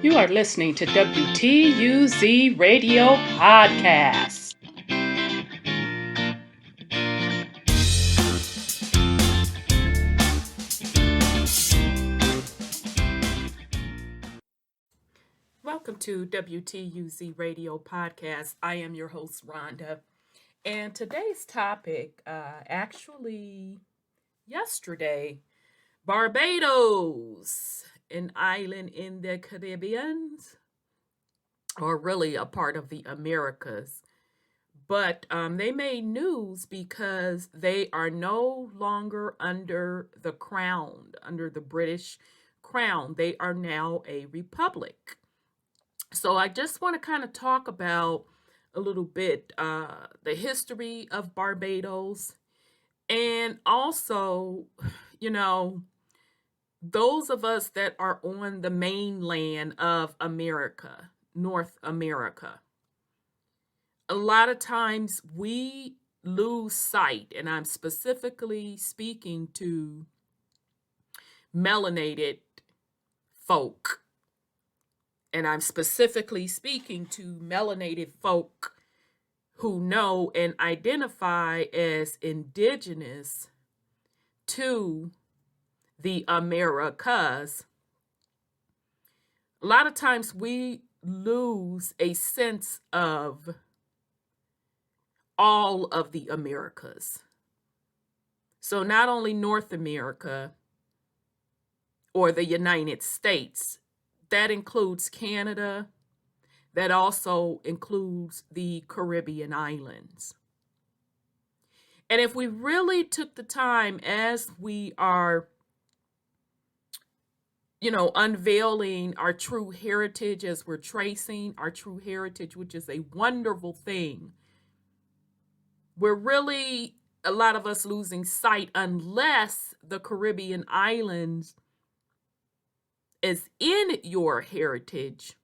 You are listening to WTUZ Radio Podcast. Welcome to WTUZ Radio Podcast. I am your host, Rhonda. And today's topic, yesterday, Barbados, an island in the Caribbean, or really a part of the Americas. But they made news because they are no longer under the crown, under the British crown. They are now a republic. So I just want to kind of talk about a little bit the history of Barbados, and also, those of us that are on the mainland of America, North America. A lot of times we lose sight, and I'm specifically speaking to melanated folk. And I'm specifically speaking to melanated folk who know and identify as indigenous to the Americas. A lot of times we lose a sense of all of the Americas. So not only North America or the United States, that includes Canada. That also includes the Caribbean islands. And if we really took the time as we are, unveiling our true heritage, as we're tracing our true heritage, which is a wonderful thing, we're really, a lot of us, losing sight unless the Caribbean islands is in your heritage.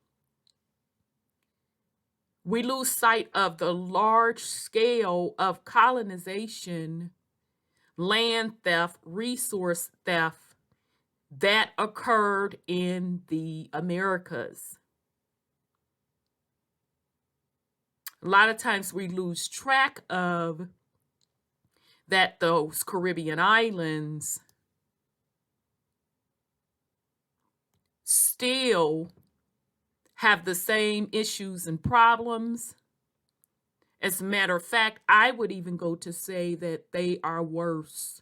We lose sight of the large scale of colonization, land theft, resource theft that occurred in the Americas. A lot of times we lose track of that those Caribbean islands still have the same issues and problems. As a matter of fact, I would even go to say that they are worse.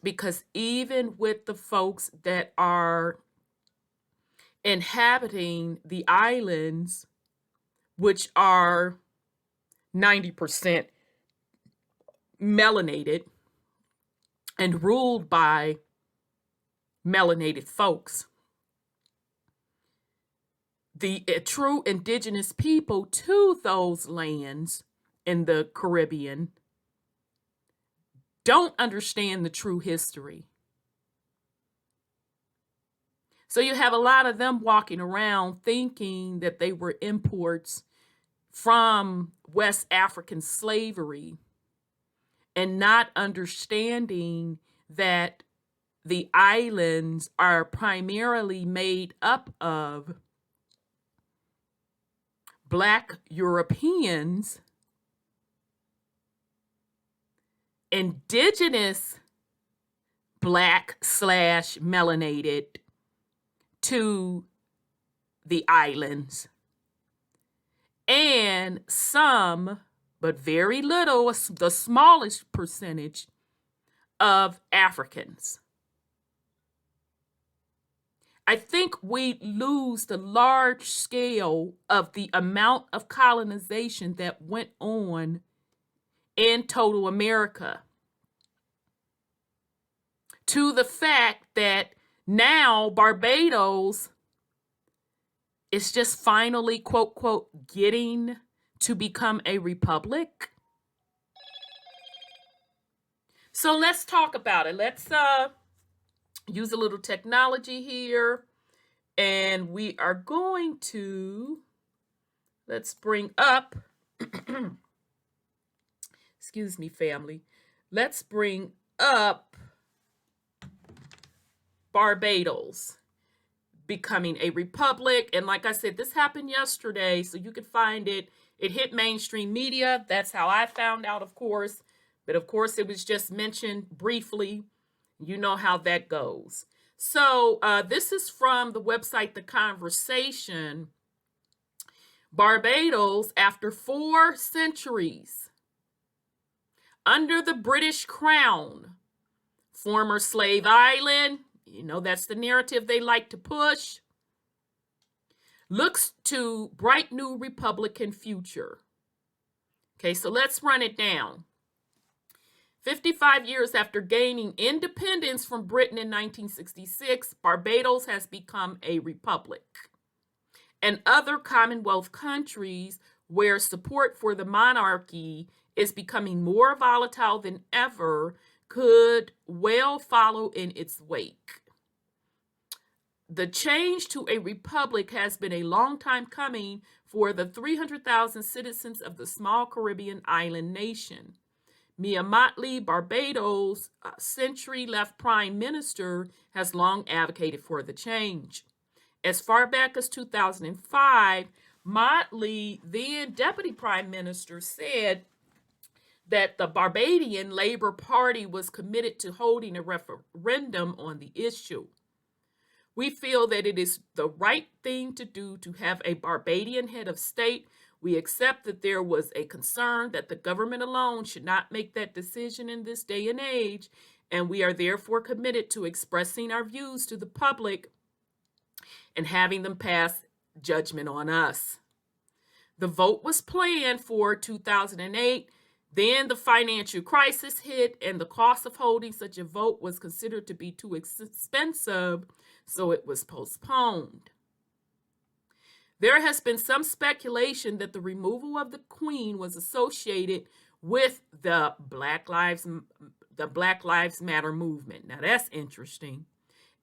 Because even with the folks that are inhabiting the islands, which are 90% melanated and ruled by melanated folks, the true indigenous people to those lands in the Caribbean don't understand the true history. So you have a lot of them walking around thinking that they were imports from West African slavery and not understanding that the islands are primarily made up of Black Europeans, indigenous Black/melanated to the islands, and some, but very little, the smallest percentage of Africans. I think we lose the large scale of the amount of colonization that went on in total America, to the fact that now Barbados is just finally, quote, quote, getting to become a republic. So let's talk about it. Let's use a little technology here, and we are going to, let's bring up, excuse me, family. Let's bring up Barbados. becoming a republic. And like I said, this happened yesterday, so you can find it. It hit mainstream media. That's how I found out, of course. But of course, it was just mentioned briefly. You know how that goes. So this is from the website The Conversation. Barbados, after 4 centuries under the British Crown, former slave island, you know, that's the narrative they like to push, looks to bright new Republican future. Okay, so let's run it down. 55 years after gaining independence from Britain in 1966, Barbados has become a republic. And other Commonwealth countries where support for the monarchy is becoming more volatile than ever could well follow in its wake. The change to a republic has been a long time coming for the 300,000 citizens of the small Caribbean island nation. Mia Mottley, Barbados' century-left prime minister, has long advocated for the change. As far back as 2005, Mottley, then deputy prime minister, said that the Barbadian Labour Party was committed to holding a referendum on the issue. We feel that it is the right thing to do to have a Barbadian head of state. We accept that there was a concern that the government alone should not make that decision in this day and age, and we are therefore committed to expressing our views to the public and having them pass judgment on us. The vote was planned for 2008. Then the financial crisis hit, and the cost of holding such a vote was considered to be too expensive, so it was postponed. There has been some speculation that the removal of the Queen was associated with the Black Lives Matter movement. Now that's interesting.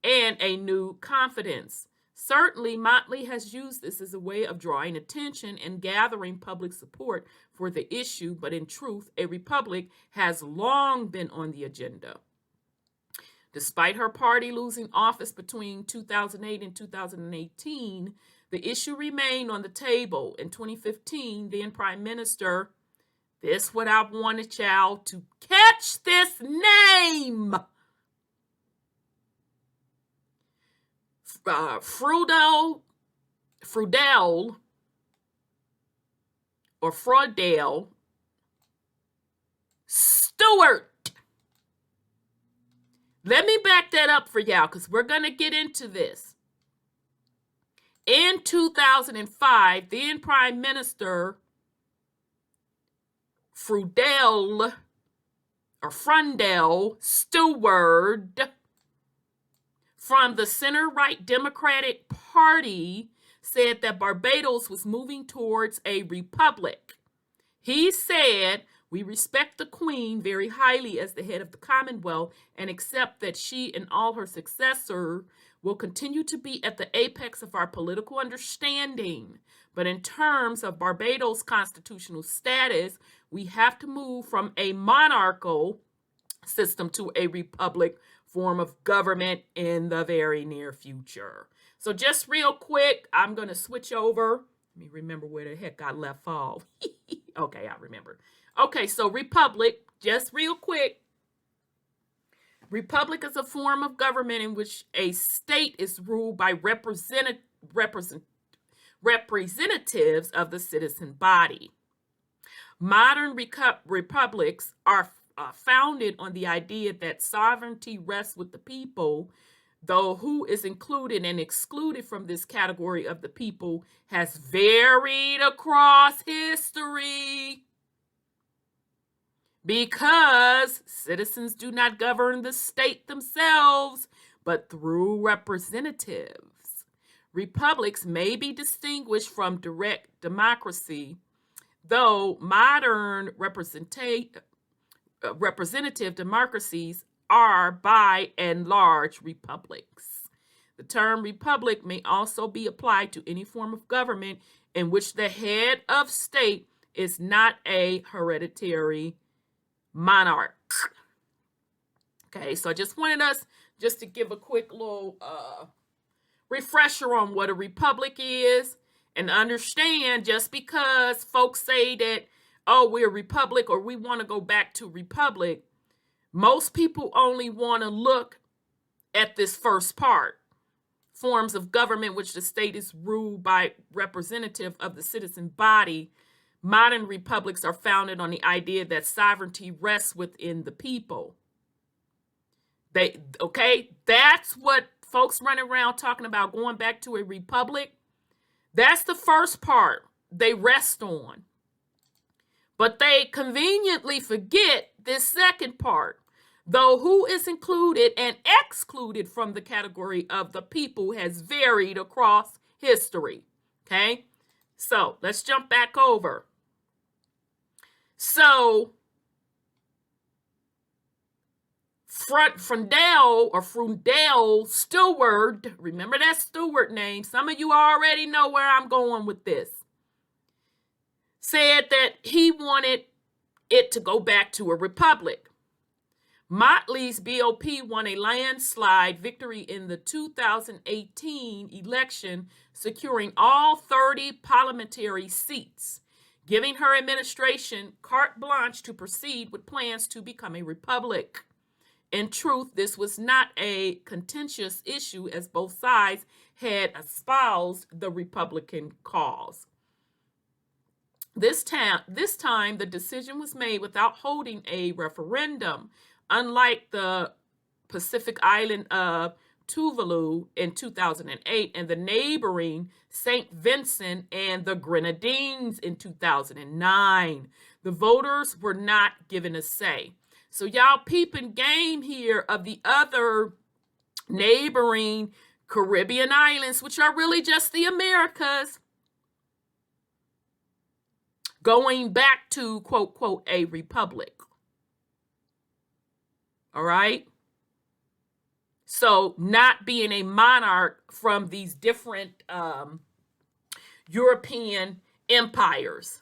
And a new confidence. Certainly, Motley has used this as a way of drawing attention and gathering public support for the issue, but in truth, a republic has long been on the agenda. Despite her party losing office between 2008 and 2018, the issue remained on the table. In 2015, then Prime Minister, this what I wanted y'all to catch this name, Friedel Stewart. Let me back that up for y'all because we're going to get into this. In 2005, then Prime Minister Frundell Stewart from the center-right Democratic Party said that Barbados was moving towards a republic. He said, "We respect the Queen very highly as the head of the Commonwealth and accept that she and all her successors will continue to be at the apex of our political understanding. But in terms of Barbados' constitutional status, we have to move from a monarchical system to a republic form of government in the very near future." So just real quick, I'm going to switch over. Let me remember where the heck I left off. Okay, I remember. Okay, so republic, just real quick. Republic is a form of government in which a state is ruled by representatives of the citizen body. Modern republics are founded on the idea that sovereignty rests with the people, though who is included and excluded from this category of the people has varied across history. Because citizens do not govern the state themselves, but through representatives. Republics may be distinguished from direct democracy, though modern representative democracies are by and large republics. The term republic may also be applied to any form of government in which the head of state is not a hereditary monarch. Okay, so I just wanted us just to give a quick little refresher on what a republic is, and understand just because folks say that, oh, we're a republic or we want to go back to republic, most people only want to look at this first part. Forms of government which the state is ruled by representative of the citizen body. Modern republics are founded on the idea that sovereignty rests within the people. That's what folks running around talking about going back to a republic. That's the first part they rest on. But they conveniently forget this second part. Though who is included and excluded from the category of the people has varied across history. Okay, so let's jump back over. So Frundell Stewart, remember that Stewart name? Some of you already know where I'm going with this. Said that he wanted it to go back to a republic. Motley's BOP won a landslide victory in the 2018 election, securing all 30 parliamentary seats, giving her administration carte blanche to proceed with plans to become a republic. In truth, this was not a contentious issue as both sides had espoused the Republican cause. This time, the decision was made without holding a referendum. Unlike the Pacific island of Tuvalu in 2008 and the neighboring St. Vincent and the Grenadines in 2009, the voters were not given a say. So y'all peeping game here of the other neighboring Caribbean islands, which are really just the Americas, going back to, quote, quote, a republic. All right. So not being a monarch from these different European empires.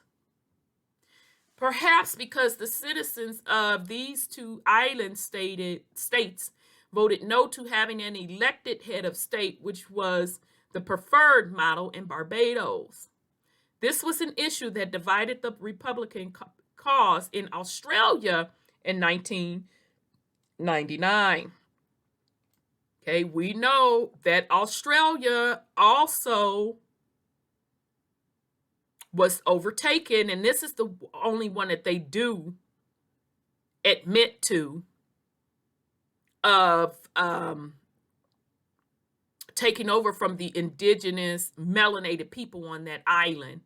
Perhaps because the citizens of these two island states voted no to having an elected head of state, which was the preferred model in Barbados. This was an issue that divided the Republican cause in Australia in 1999. Okay, we know that Australia also was overtaken, and this is the only one that they do admit to, of taking over from the indigenous melanated people on that island.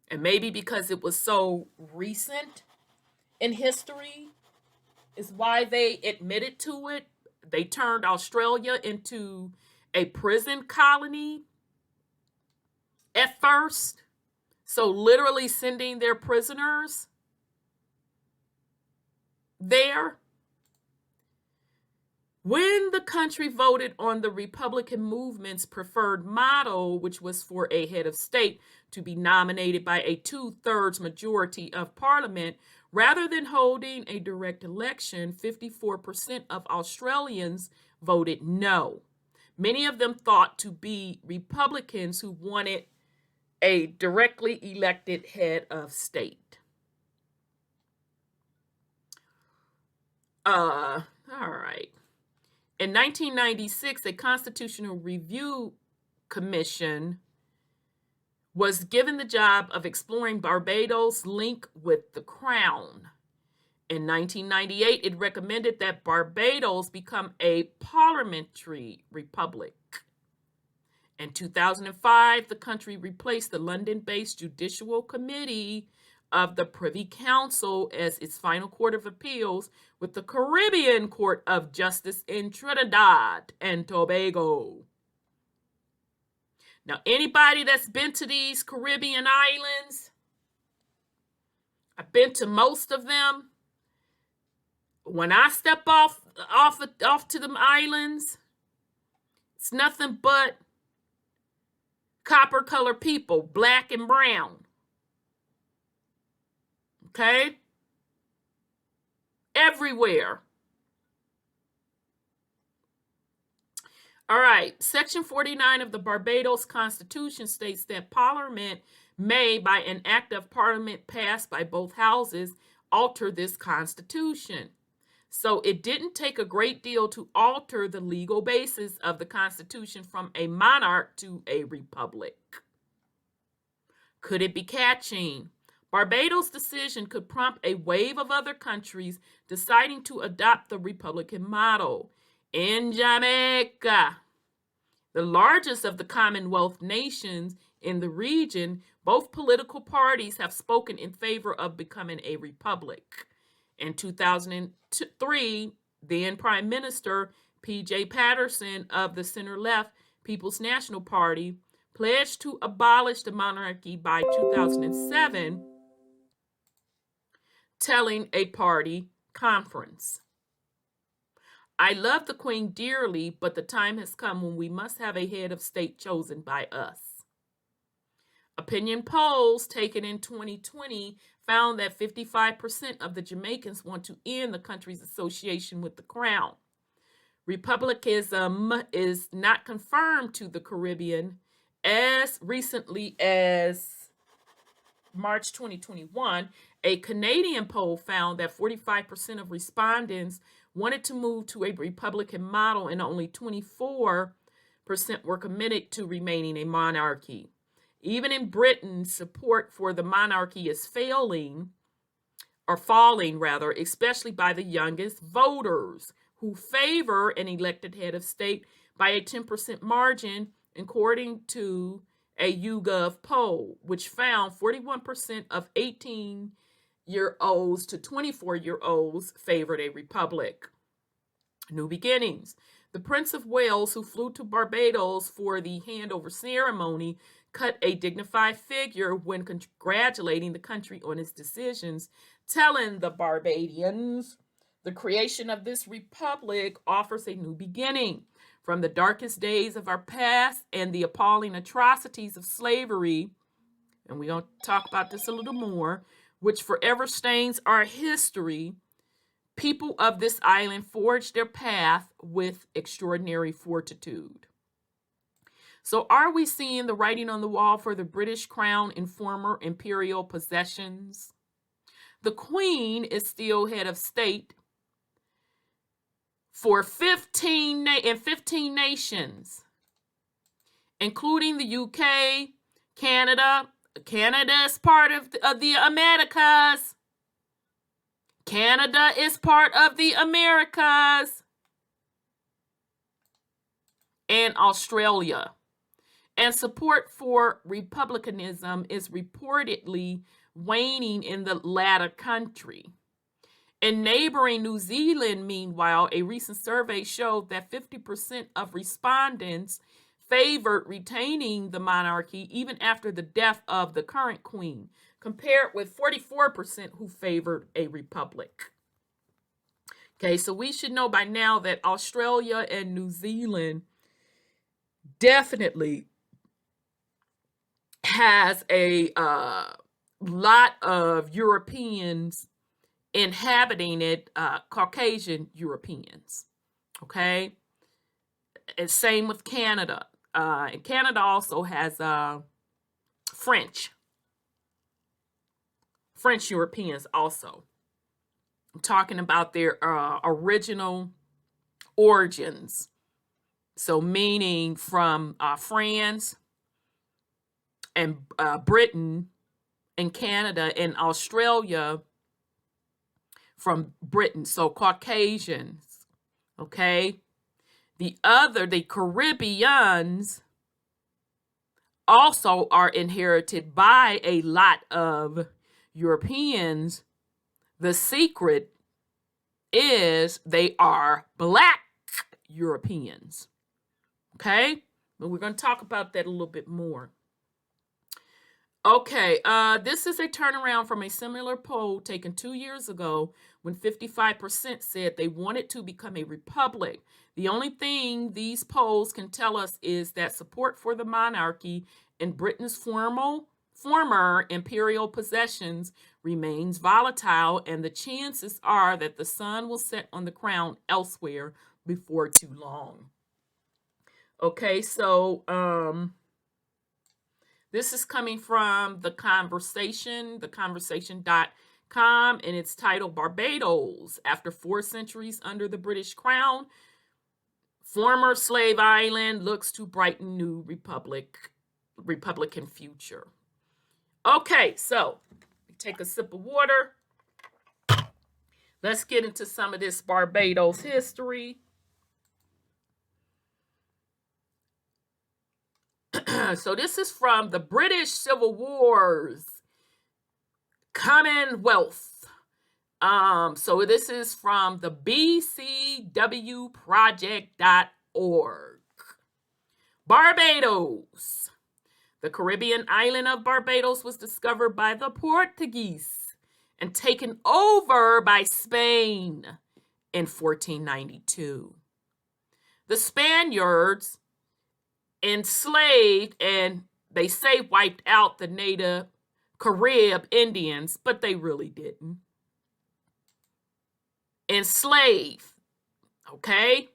And maybe because it was so recent in history is why they admitted to it. They turned Australia into a prison colony at first. So literally sending their prisoners there. When the country voted on the Republican movement's preferred model, which was for a head of state to be nominated by a 2/3 majority of parliament, rather than holding a direct election, 54% of Australians voted no. Many of them thought to be Republicans who wanted a directly elected head of state. All right. In 1996, a constitutional review commission was given the job of exploring Barbados' link with the crown. In 1998, it recommended that Barbados become a parliamentary republic. In 2005, the country replaced the London-based Judicial Committee of the Privy Council as its final court of appeals with the Caribbean Court of Justice in Trinidad and Tobago. Now, anybody that's been to these Caribbean islands, I've been to most of them. When I step off to them islands, it's nothing but copper-colored people, black and brown. Okay? Everywhere. All right. Section 49 of the Barbados Constitution states that Parliament may, by an act of Parliament passed by both houses, alter this Constitution. So it didn't take a great deal to alter the legal basis of the Constitution from a monarch to a republic. Could it be catching? Barbados' decision could prompt a wave of other countries deciding to adopt the Republican model. In Jamaica, the largest of the Commonwealth nations in the region, both political parties have spoken in favor of becoming a republic. In 2003, then Prime Minister P.J. Patterson of the center-left People's National Party pledged to abolish the monarchy by 2007, telling a party conference, "I love the Queen dearly, but the time has come when we must have a head of state chosen by us." Opinion polls taken in 2020 found that 55% of the Jamaicans want to end the country's association with the crown. Republicanism is not confirmed to the Caribbean. As recently as March 2021, a Canadian poll found that 45% of respondents wanted to move to a Republican model and only 24% were committed to remaining a monarchy. Even in Britain, support for the monarchy is falling, especially by the youngest voters, who favor an elected head of state by a 10% margin, according to a YouGov poll, which found 41% of 18-year-olds to 24-year-olds favored a republic. New beginnings. The Prince of Wales, who flew to Barbados for the handover ceremony, cut a dignified figure when congratulating the country on its decisions, telling the Barbadians, "The creation of this republic offers a new beginning. From the darkest days of our past and the appalling atrocities of slavery," and we're going to talk about this a little more, "which forever stains our history, people of this island forged their path with extraordinary fortitude." So are we seeing the writing on the wall for the British crown and former imperial possessions? The Queen is still head of state for 15 nations, including the UK, Canada. Canada is part of the Americas. Canada is part of the Americas. And Australia. And support for republicanism is reportedly waning in the latter country. In neighboring New Zealand, meanwhile, a recent survey showed that 50% of respondents favored retaining the monarchy even after the death of the current queen, compared with 44% who favored a republic. Okay, so we should know by now that Australia and New Zealand definitely has a lot of Europeans inhabiting it, Caucasian Europeans. Okay, and same with Canada. And Canada also has French Europeans also. I'm talking about their original origins. So meaning from France and Britain and Canada and Australia from Britain. So Caucasians, okay? The Caribbeans also are inherited by a lot of Europeans. The secret is they are Black Europeans, okay? But we're going to talk about that a little bit more. Okay, this is a turnaround from a similar poll taken 2 years ago when 55% said they wanted to become a republic. The only thing these polls can tell us is that support for the monarchy in Britain's former imperial possessions remains volatile, and the chances are that the sun will set on the crown elsewhere before too long. Okay, so this is coming from theconversation.com, and it's titled Barbados. After 4 centuries under the British Crown, former slave island looks to brighten new Republican future. Okay, so take a sip of water. Let's get into some of this Barbados history. So this is from the British Civil Wars Commonwealth. So this is from the bcwproject.org. Barbados. The Caribbean island of Barbados was discovered by the Portuguese and taken over by Spain in 1492. The Spaniards enslaved, and they say wiped out, the native Carib Indians, but they really didn't. Enslaved, okay,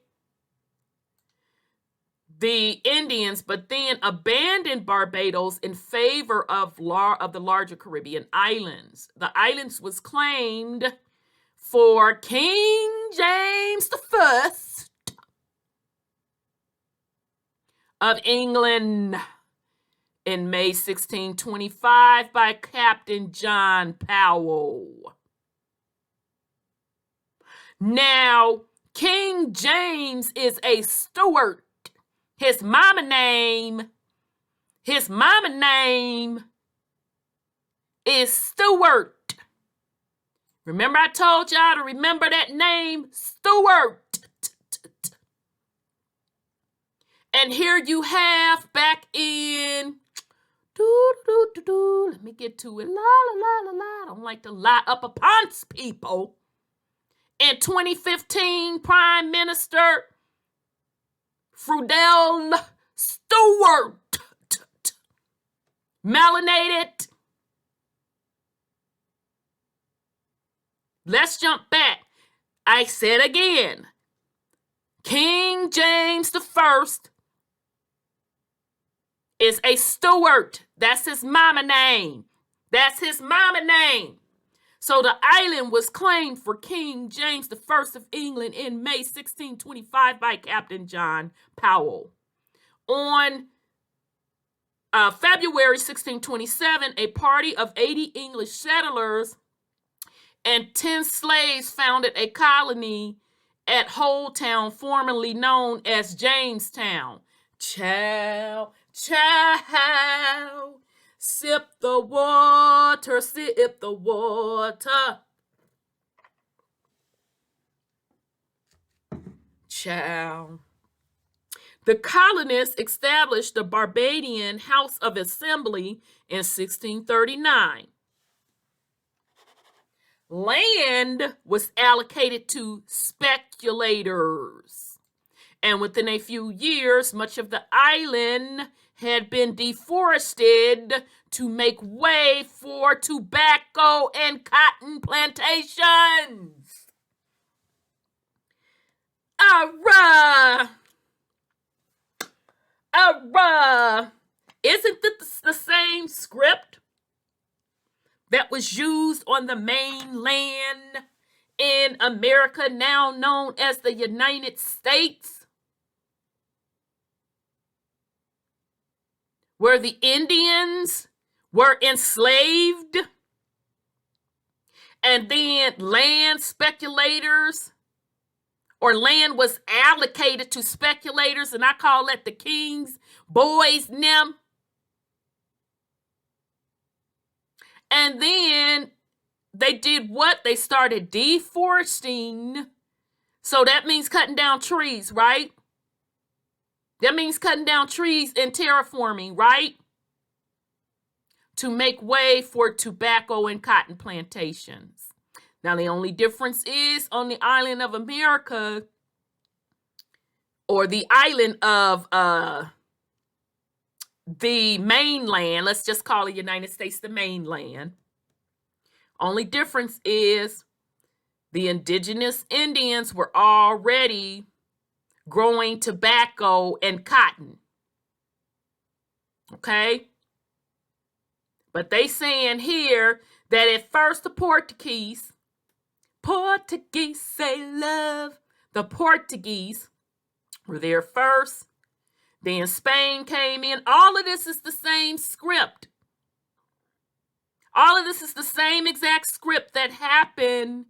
the Indians, but then abandoned Barbados in favor of the larger Caribbean islands. The islands was claimed for King James I of England in May 1625 by Captain John Powell. Now, King James is a Stuart. His mama name is Stuart. Remember I told y'all to remember that name, Stuart. And here you have back in, let me get to it. I don't like to lie up upon people. In 2015, Prime Minister Friedel Stuart, melanated. Let's jump back. I said again, King James I is a Stuart. That's his mama name. So the island was claimed for King James I of England in May 1625 by Captain John Powell. On February 1627, a party of 80 English settlers and 10 slaves founded a colony at Holetown, formerly known as Jamestown. Chow. Sip the water. Chow. The colonists established the Barbadian House of Assembly in 1639. Land was allocated to speculators, and within a few years, much of the island had been deforested to make way for tobacco and cotton plantations. Arrah! Isn't this the same script that was used on the mainland in America, now known as the United States, where the Indians were enslaved and then land speculators, or land was allocated to speculators, and I call that the king's boys and them. And then they did what? They started deforesting. So that means cutting down trees, right? That means cutting down trees and terraforming, right? To make way for tobacco and cotton plantations. Now, the only difference is on the island of America, or the island of the mainland, let's just call the United States the mainland. Only difference is the indigenous Indians were already growing tobacco and cotton. Okay? But they saying here that at first the Portuguese say love. The Portuguese were there first. Then Spain came in. All of this is the same script. All of this is the same exact script that happened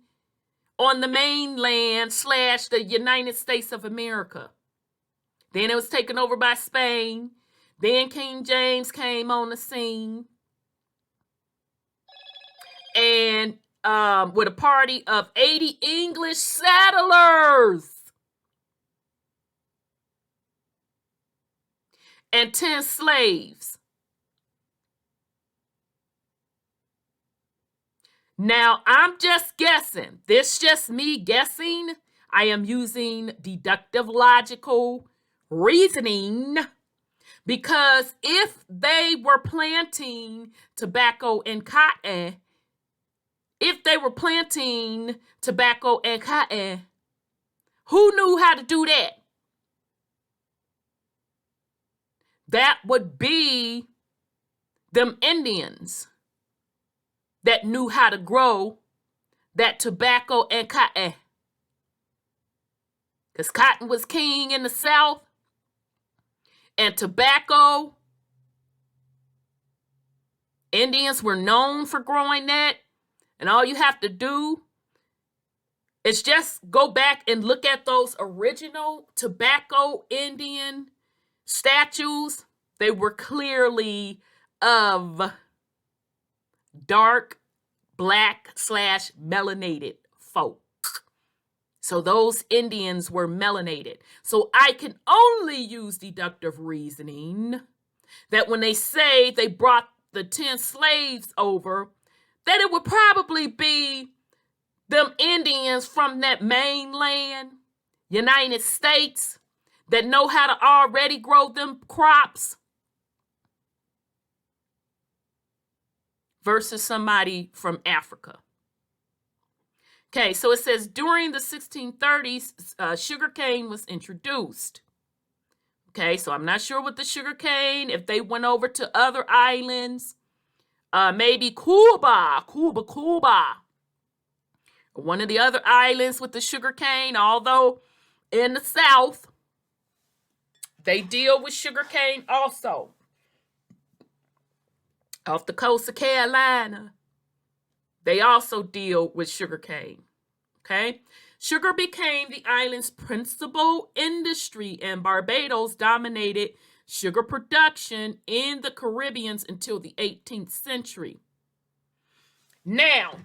on the mainland / the United States of America. Then it was taken over by Spain. Then King James came on the scene. And with a party of 80 English settlers and 10 slaves. Now, I'm just guessing. This just me guessing. I am using deductive logical reasoning, because if they were planting tobacco and cotton, who knew how to do that? That would be them Indians that knew how to grow that tobacco and cotton. Because cotton was king in the South, and tobacco, Indians were known for growing that. And all you have to do is just go back and look at those original tobacco Indian statues. They were clearly of dark black / melanated folk. So those Indians were melanated. So I can only use deductive reasoning that when they say they brought the 10 slaves over, that it would probably be them Indians from that mainland United States that know how to already grow them crops versus somebody from Africa. Okay, so it says during the 1630s, sugarcane was introduced. Okay, so I'm not sure what the sugarcane, if they went over to other islands, maybe Cuba, one of the other islands with the sugarcane, although in the South, they deal with sugarcane also. Off the coast of Carolina, they also deal with sugarcane. Okay? Sugar became the island's principal industry, and Barbados dominated sugar production in the Caribbean until the 18th century. Now,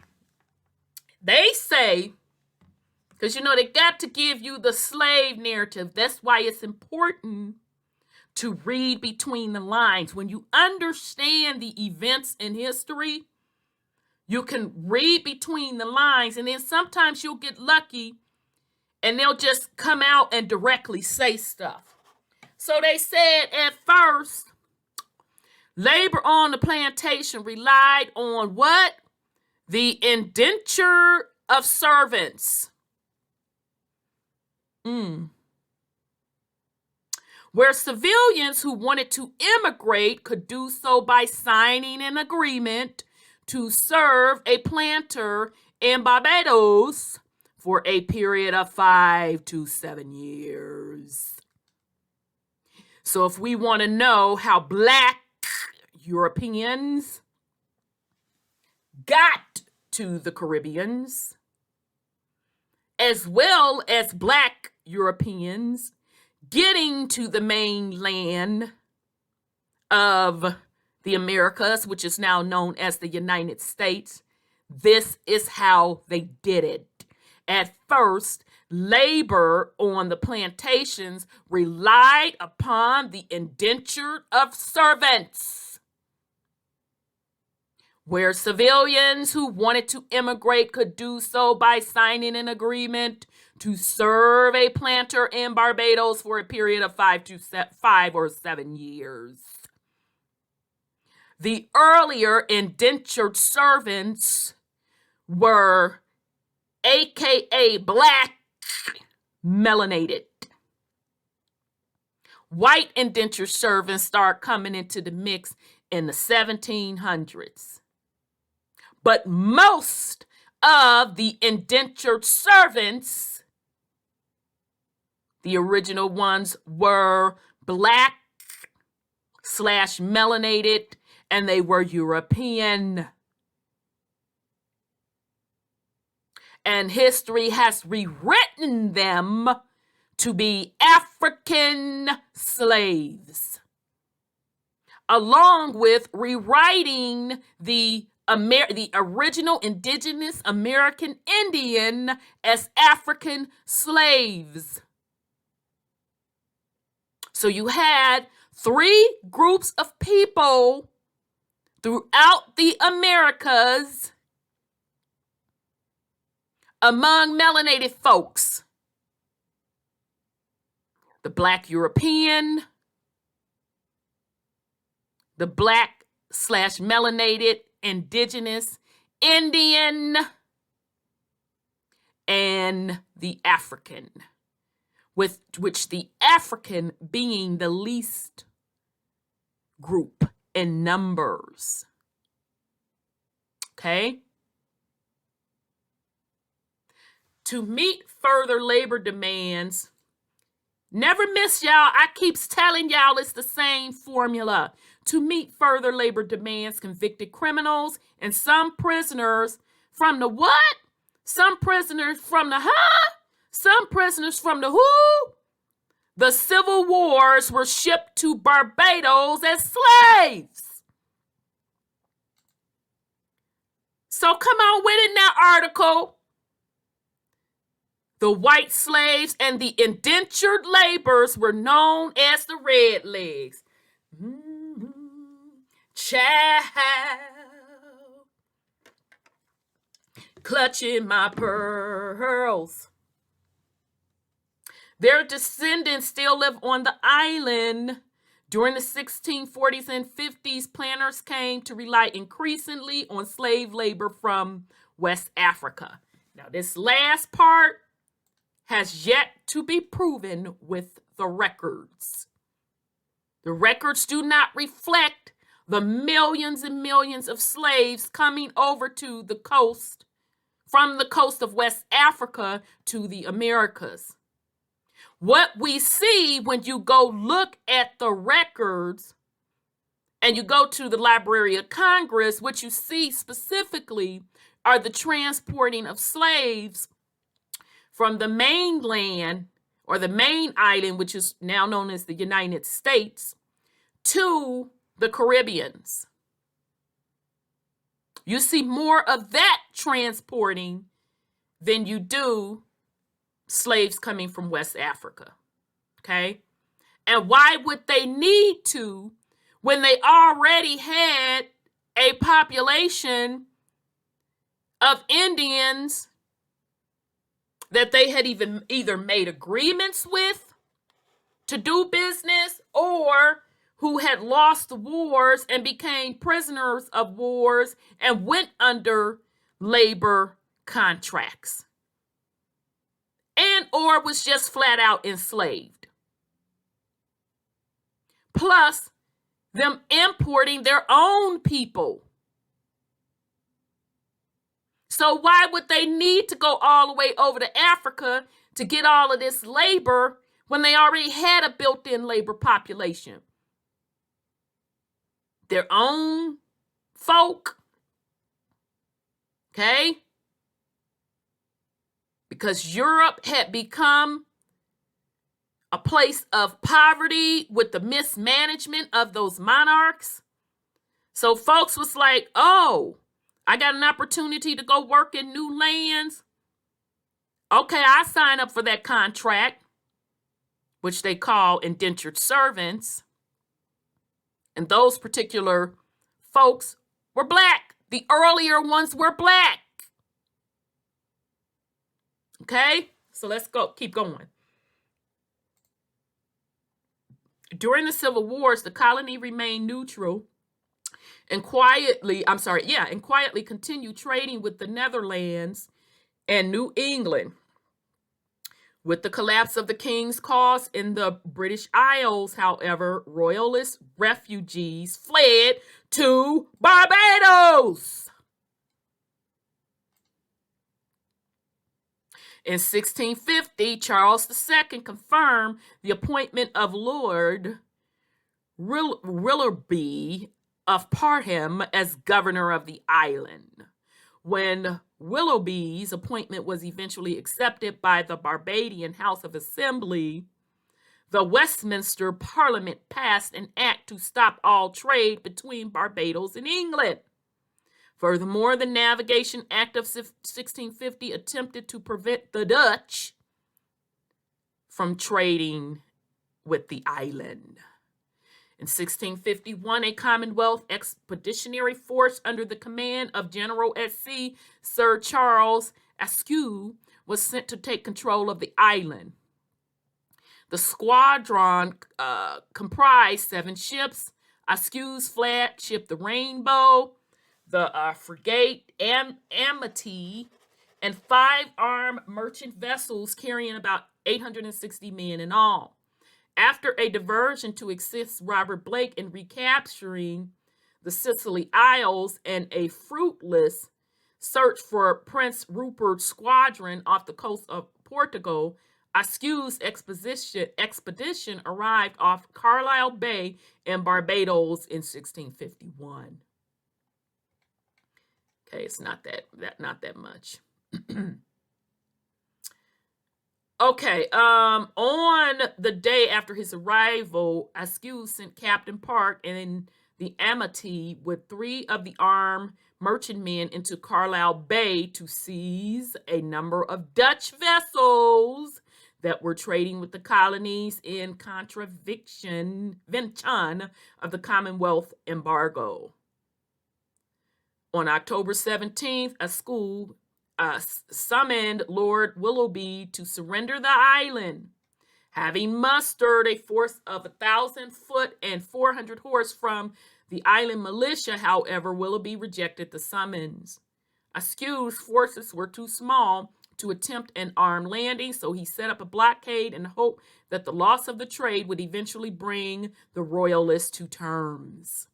they say, because they got to give you the slave narrative. That's why it's important to read between the lines. When you understand the events in history, you can read between the lines, and then sometimes you'll get lucky and they'll just come out and directly say stuff. So they said at first, labor on the plantation relied on what? The indenture of servants. Where civilians who wanted to immigrate could do so by signing an agreement to serve a planter in Barbados for a period of 5 to 7 years. So if we want to know how Black Europeans got to the Caribbeans, as well as Black Europeans getting to the mainland of the Americas, which is now known as the United States, this is how they did it. At first, labor on the plantations relied upon the indenture of servants, where civilians who wanted to immigrate could do so by signing an agreement to serve a planter in Barbados for a period of 5 or 7 years. The earlier indentured servants were AKA Black melanated. white indentured servants start coming into the mix in the 1700s. But most of the indentured servants, the original ones, were black / melanated, and they were European. And history has rewritten them to be African slaves, along with rewriting the original indigenous American Indian as African slaves. So you had 3 groups of people throughout the Americas among melanated folks: the black European, the black / melanated indigenous Indian, and the African, with which the African being the least group in numbers. Okay? To meet further labor demands, never miss, y'all. I keeps telling y'all it's the same formula. To meet further labor demands, convicted criminals and some prisoners from the what? Some prisoners from the huh? Some prisoners from the who? The Civil Wars were shipped to Barbados as slaves. So come on with it now, article. The white slaves and the indentured laborers were known as the red legs. Child, clutching my pearls. Their descendants still live on the island. During the 1640s and 50s, planters came to rely increasingly on slave labor from West Africa. Now, this last part has yet to be proven with the records. The records do not reflect the millions and millions of slaves coming over to the coast, from the coast of West Africa to the Americas. What we see when you go look at the records and you go to the Library of Congress, what you see specifically are the transporting of slaves from the mainland, or the main island, which is now known as the United States, to the Caribbeans. You see more of that transporting than you do slaves coming from West Africa. Okay? And why would they need to when they already had a population of Indians that they had even either made agreements with to do business, or who had lost the wars and became prisoners of wars and went under labor contracts, and or was just flat out enslaved? Plus them importing their own people. So why would they need to go all the way over to Africa to get all of this labor when they already had a built-in labor population? Their own folk. Okay? Because Europe had become a place of poverty with the mismanagement of those monarchs. So folks was like, oh, I got an opportunity to go work in new lands. Okay, I sign up for that contract, which they call indentured servants. And those particular folks were black. The earlier ones were black. Okay, so let's go, keep going. During the Civil Wars, the colony remained neutral and quietly continued trading with the Netherlands and New England. With the collapse of the king's cause in the British Isles, however, royalist refugees fled to Barbados. In 1650, Charles II confirmed the appointment of Lord Willoughby of Parham as governor of the island. When Willoughby's appointment was eventually accepted by the Barbadian House of Assembly, the Westminster Parliament passed an act to stop all trade between Barbados and England. Furthermore, the Navigation Act of 1650 attempted to prevent the Dutch from trading with the island. In 1651, a Commonwealth expeditionary force under the command of General at Sea Sir Charles Askew was sent to take control of the island. The squadron comprised 7 ships: Askew's flagship, the Rainbow, the frigate Amity, and 5 armed merchant vessels carrying about 860 men in all. After a diversion to assist Robert Blake in recapturing the Scilly Isles and a fruitless search for Prince Rupert's squadron off the coast of Portugal, Askew's expedition arrived off Carlisle Bay in Barbados in 1651. Okay, it's not that much. Okay, on the day after his arrival, Askew sent Captain Park and the Amity with 3 of the armed merchantmen into Carlisle Bay to seize a number of Dutch vessels that were trading with the colonies in contravention of the Commonwealth embargo. On October 17th, Askew summoned Lord Willoughby to surrender the island. Having mustered a force of 1,000 foot and 400 horse from the island militia, however, Willoughby rejected the summons. Askew's forces were too small to attempt an armed landing, so he set up a blockade in the hope that the loss of the trade would eventually bring the royalists to terms.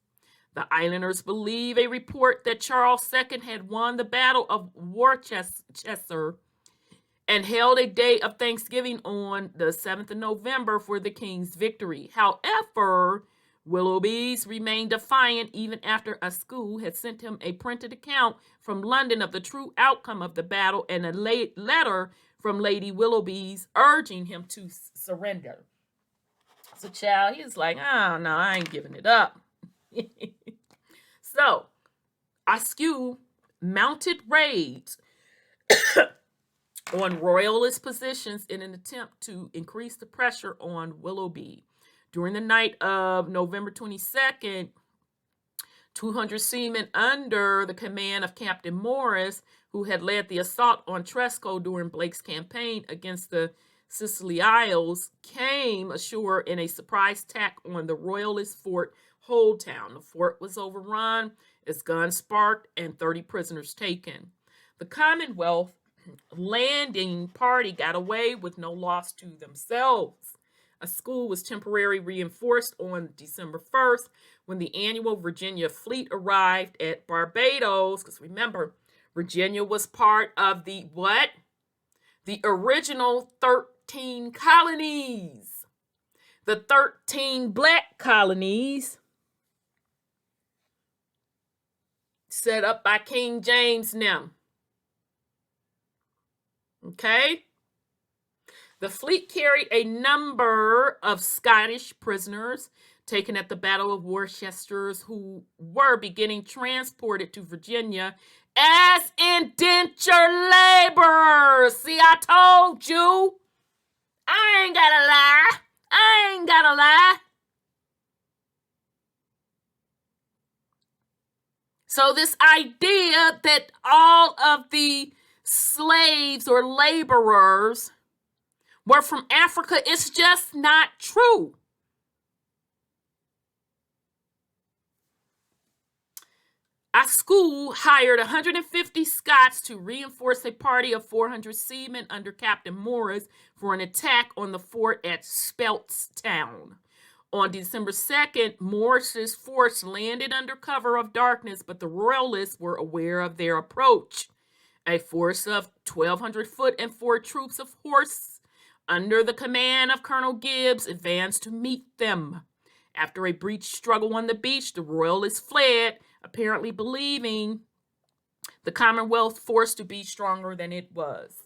The islanders believe a report that Charles II had won the Battle of Worcester and held a day of Thanksgiving on the 7th of November for the king's victory. However, Willoughby's remained defiant even after Askew had sent him a printed account from London of the true outcome of the battle and a letter from Lady Willoughby's urging him to surrender. So, child, he was like, oh, no, I ain't giving it up. So, Askew mounted raids on royalist positions in an attempt to increase the pressure on Willoughby. During the night of November 22nd, 200 seamen under the command of Captain Morris, who had led the assault on Tresco during Blake's campaign against the Scilly Isles, came ashore in a surprise attack on the royalist fort Holdtown. The fort was overrun, its guns sparked, and 30 prisoners taken. The Commonwealth landing party got away with no loss to themselves. Askew was temporarily reinforced on December 1st when the annual Virginia fleet arrived at Barbados, because remember, Virginia was part of the what? The original 13 colonies. The 13 black colonies set up by King James now. Okay? The fleet carried a number of Scottish prisoners taken at the Battle of Worcester who were beginning transported to Virginia as indentured laborers. See, I told you. I ain't gotta lie. So this idea that all of the slaves or laborers were from Africa is just not true. school hired 150 Scots to reinforce a party of 400 seamen under Captain Morris for an attack on the fort at Speltstown. On December 2nd, Morris's force landed under cover of darkness, but the Royalists were aware of their approach. A force of 1,200 foot and 4 troops of horse under the command of Colonel Gibbs advanced to meet them. After a brief struggle on the beach, the Royalists fled, apparently believing the Commonwealth force to be stronger than it was.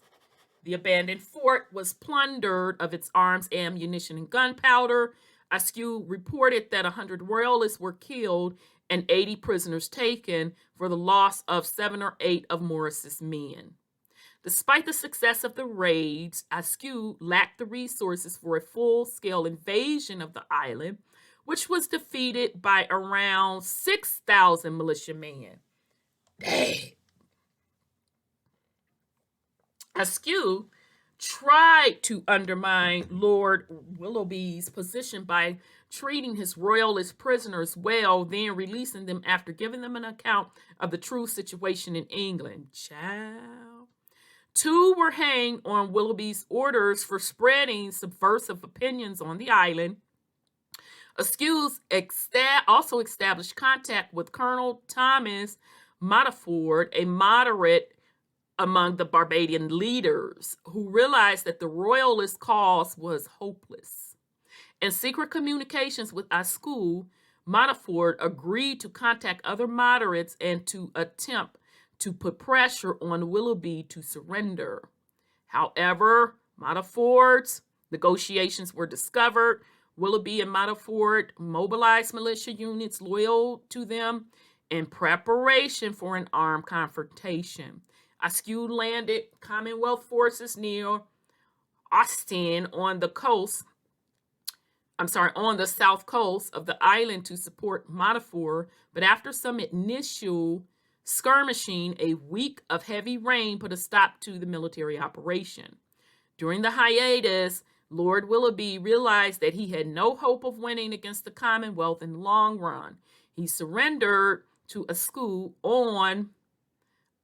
The abandoned fort was plundered of its arms, ammunition, and gunpowder. Askew reported that 100 Royalists were killed and 80 prisoners taken for the loss of 7 or 8 of Morris's men. Despite the success of the raids, Askew lacked the resources for a full-scale invasion of the island, which was defeated by around 6,000 militiamen. Dang. Askew tried to undermine Lord Willoughby's position by treating his royalist prisoners well, then releasing them after giving them an account of the true situation in England. Child. 2 were hanged on Willoughby's orders for spreading subversive opinions on the island. Askew also established contact with Colonel Thomas Montfort, a moderate among the Barbadian leaders, who realized that the royalist cause was hopeless. In secret communications with Askew, Montfort agreed to contact other moderates and to attempt to put pressure on Willoughby to surrender. However, Montfort's negotiations were discovered. Willoughby and Montfort mobilized militia units loyal to them in preparation for an armed confrontation. Askew landed Commonwealth forces near Ostend on the south coast of the island to support Montfort, but after some initial skirmishing, a week of heavy rain put a stop to the military operation. During the hiatus, Lord Willoughby realized that he had no hope of winning against the Commonwealth in the long run. He surrendered to Askew on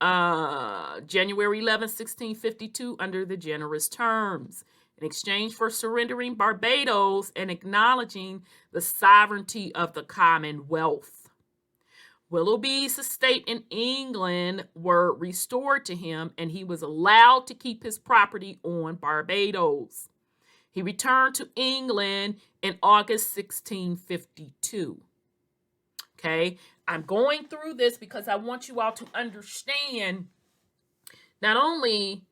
January 11, 1652, under the generous terms. In exchange for surrendering Barbados and acknowledging the sovereignty of the Commonwealth, Willoughby's estate in England were restored to him, and he was allowed to keep his property on Barbados. He returned to England in August 1652. Okay, I'm going through this because I want you all to understand not only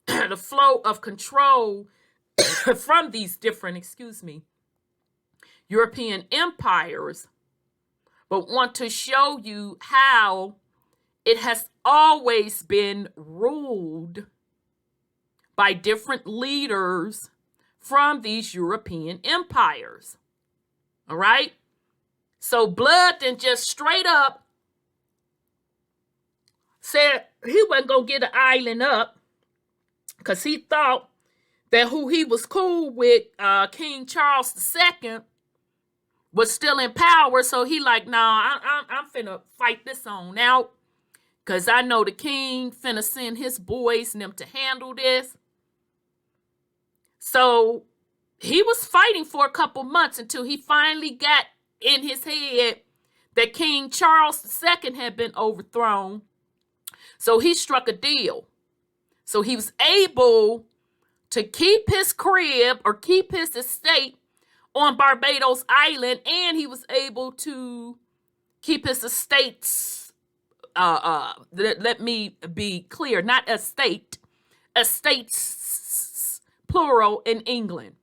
the flow of control from these different, European empires, but want to show you how it has always been ruled by different leaders from these European empires. All right? So Blood then just straight up said he wasn't going to get an island up because he thought that who he was cool with, King Charles II, was still in power. So he like, nah, I'm finna fight this on out because I know the king finna send his boys and them to handle this. So he was fighting for a couple months until he finally got in his head that King Charles II had been overthrown. So he struck a deal. So he was able to keep his crib or keep his estate on Barbados Island, and he was able to keep his estates, let me be clear, not estate, estates, plural, in England.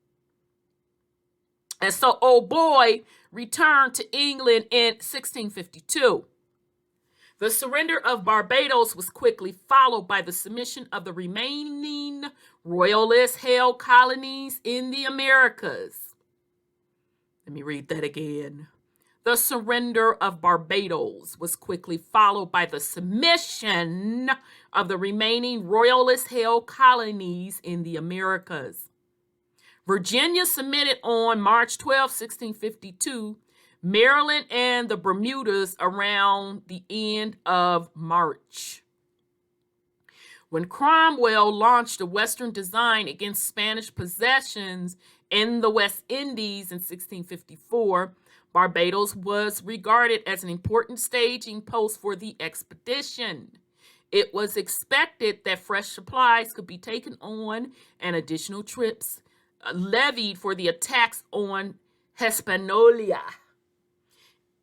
And so old boy returned to England in 1652. The surrender of Barbados was quickly followed by the submission of the remaining royalist-held colonies in the Americas. Let me read that again. The surrender of Barbados was quickly followed by the submission of the remaining royalist-held colonies in the Americas. Virginia submitted on March 12, 1652. Maryland and the Bermudas around the end of March. When Cromwell launched a Western design against Spanish possessions in the West Indies in 1654, Barbados was regarded as an important staging post for the expedition. It was expected that fresh supplies could be taken on and additional trips levied for the attacks on Hispaniola.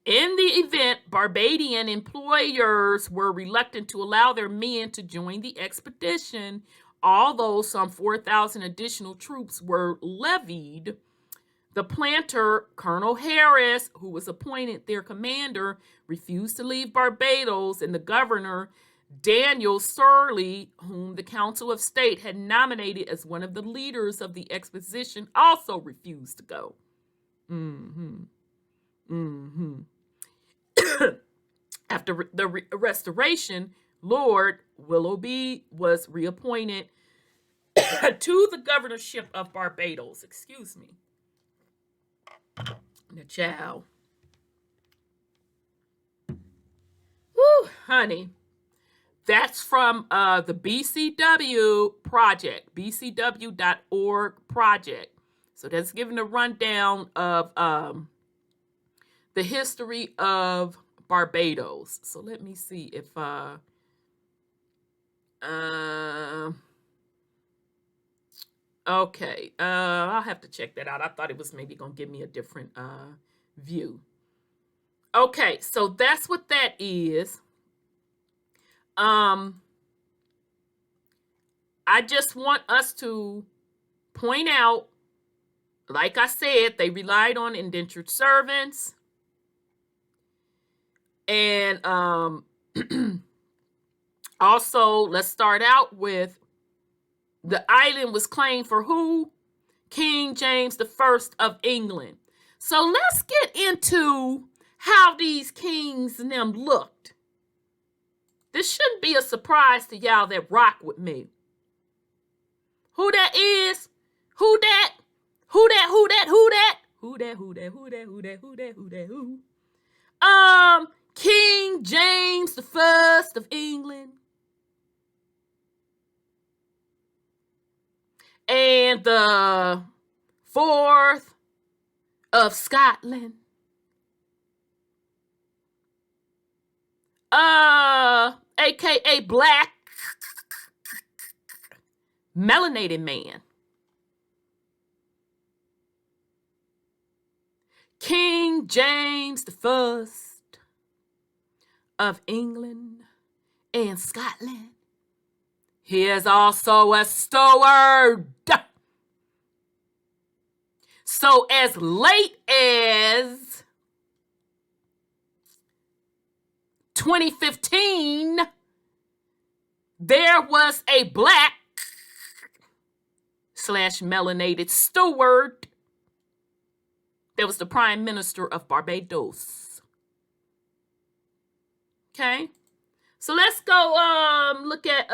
In the event, Barbadian employers were reluctant to allow their men to join the expedition, although some 4,000 additional troops were levied. The planter, Colonel Harris, who was appointed their commander, refused to leave Barbados, and the governor, Daniel Surley, whom the Council of State had nominated as one of the leaders of the expedition, also refused to go. After the restoration, Lord Willoughby was reappointed to the governorship of Barbados. Excuse me. The child. Woo, honey. That's from the BCW project, bcw.org project. So that's giving a rundown of the history of Barbados. So let me see if okay, I'll have to check that out. I thought it was maybe gonna give me a different view. Okay, so that's what that is. I just want us to point out, like I said, they relied on indentured servants. And also, let's start out with the island was claimed for who? King James I of England. So let's get into how these kings and them looked. This shouldn't be a surprise to y'all that rock with me. Who that is? Who that? Who that? Who that? Who that? Who that? Who that? Who that? Who that? Who that? Who that? Who? King James I of England. And the 4th of Scotland. AKA black melanated man. King James I of England and Scotland. He is also a steward. So as late as 2015, there was a black / melanated steward that was the Prime Minister of Barbados. Okay, so let's go look at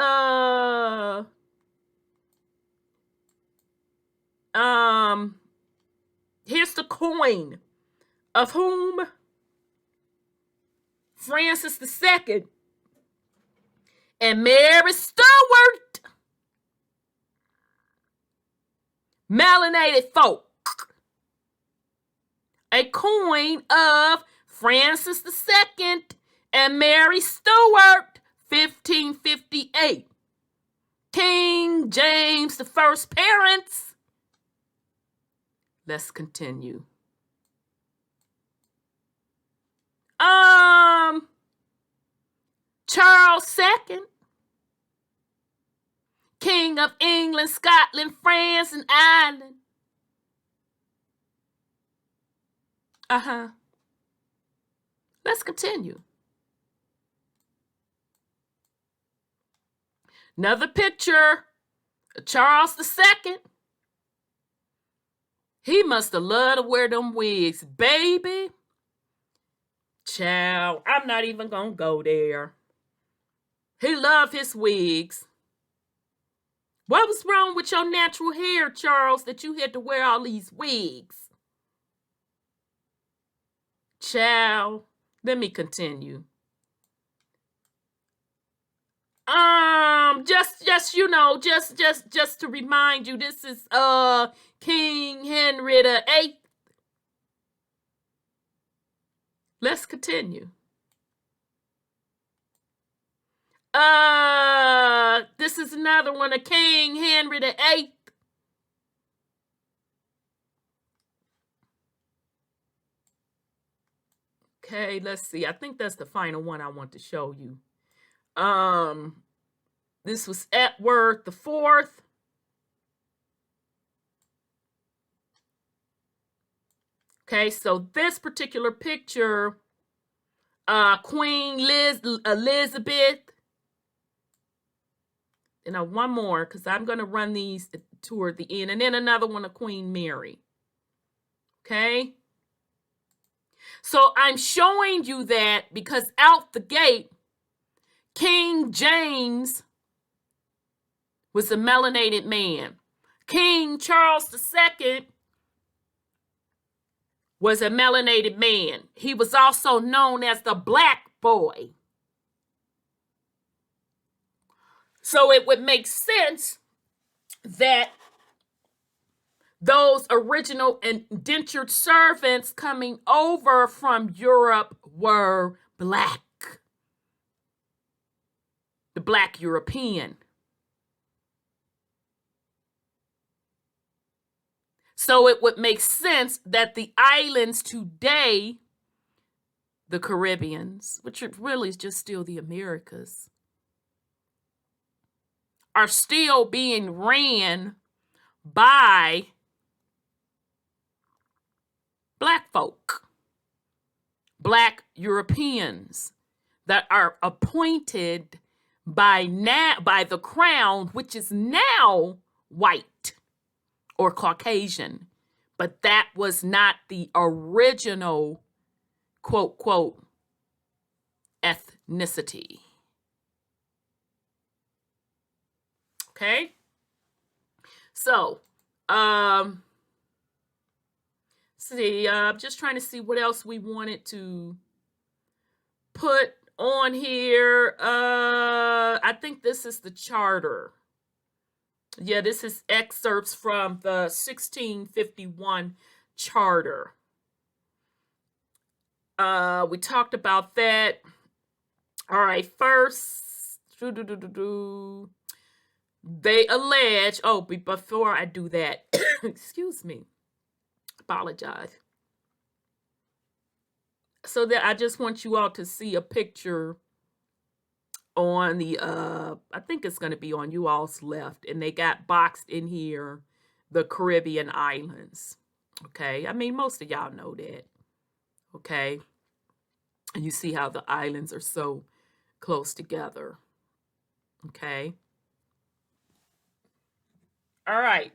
here's the coin of whom? Francis II and Mary Stuart, melanated folk. A coin of Francis II and Mary Stuart, 1558. King James I's parents. Let's continue. Charles II, King of England, Scotland, France, and Ireland. Let's continue. Another picture of Charles II. He must have loved to wear them wigs, baby. Child, I'm not even gonna go there. He loved his wigs. What was wrong with your natural hair, Charles, that you had to wear all these wigs? Child, let me continue. Just to remind you, this is King Henry VIII. Let's continue. This is another one of King Henry VIII. Okay, let's see. I think that's the final one I want to show you. This was Edward the Fourth. Okay, so this particular picture, Queen Elizabeth. And one more, because I'm going to run these toward the end. And then another one of Queen Mary. Okay? So I'm showing you that because out the gate, King James was a melanated man. King Charles II was a melanated man. He was also known as the Black Boy. So it would make sense that those original indentured servants coming over from Europe were black. The Black European. So it would make sense that the islands today, the Caribbeans, which really is just still the Americas, are still being ran by black folk, black Europeans that are appointed by the crown, which is now white or Caucasian, but that was not the original quote, quote, ethnicity. Okay? So, I'm just trying to see what else we wanted to put on here. I think this is the charter. Yeah, this is excerpts from the 1651 charter. We talked about that. All right, first, they allege, before I do that, excuse me, apologize. So that I just want you all to see a picture on the, I think it's going to be on you all's left, and they got boxed in here, the Caribbean islands. Okay, I mean, most of y'all know that. Okay, and you see how the islands are so close together. Okay. All right.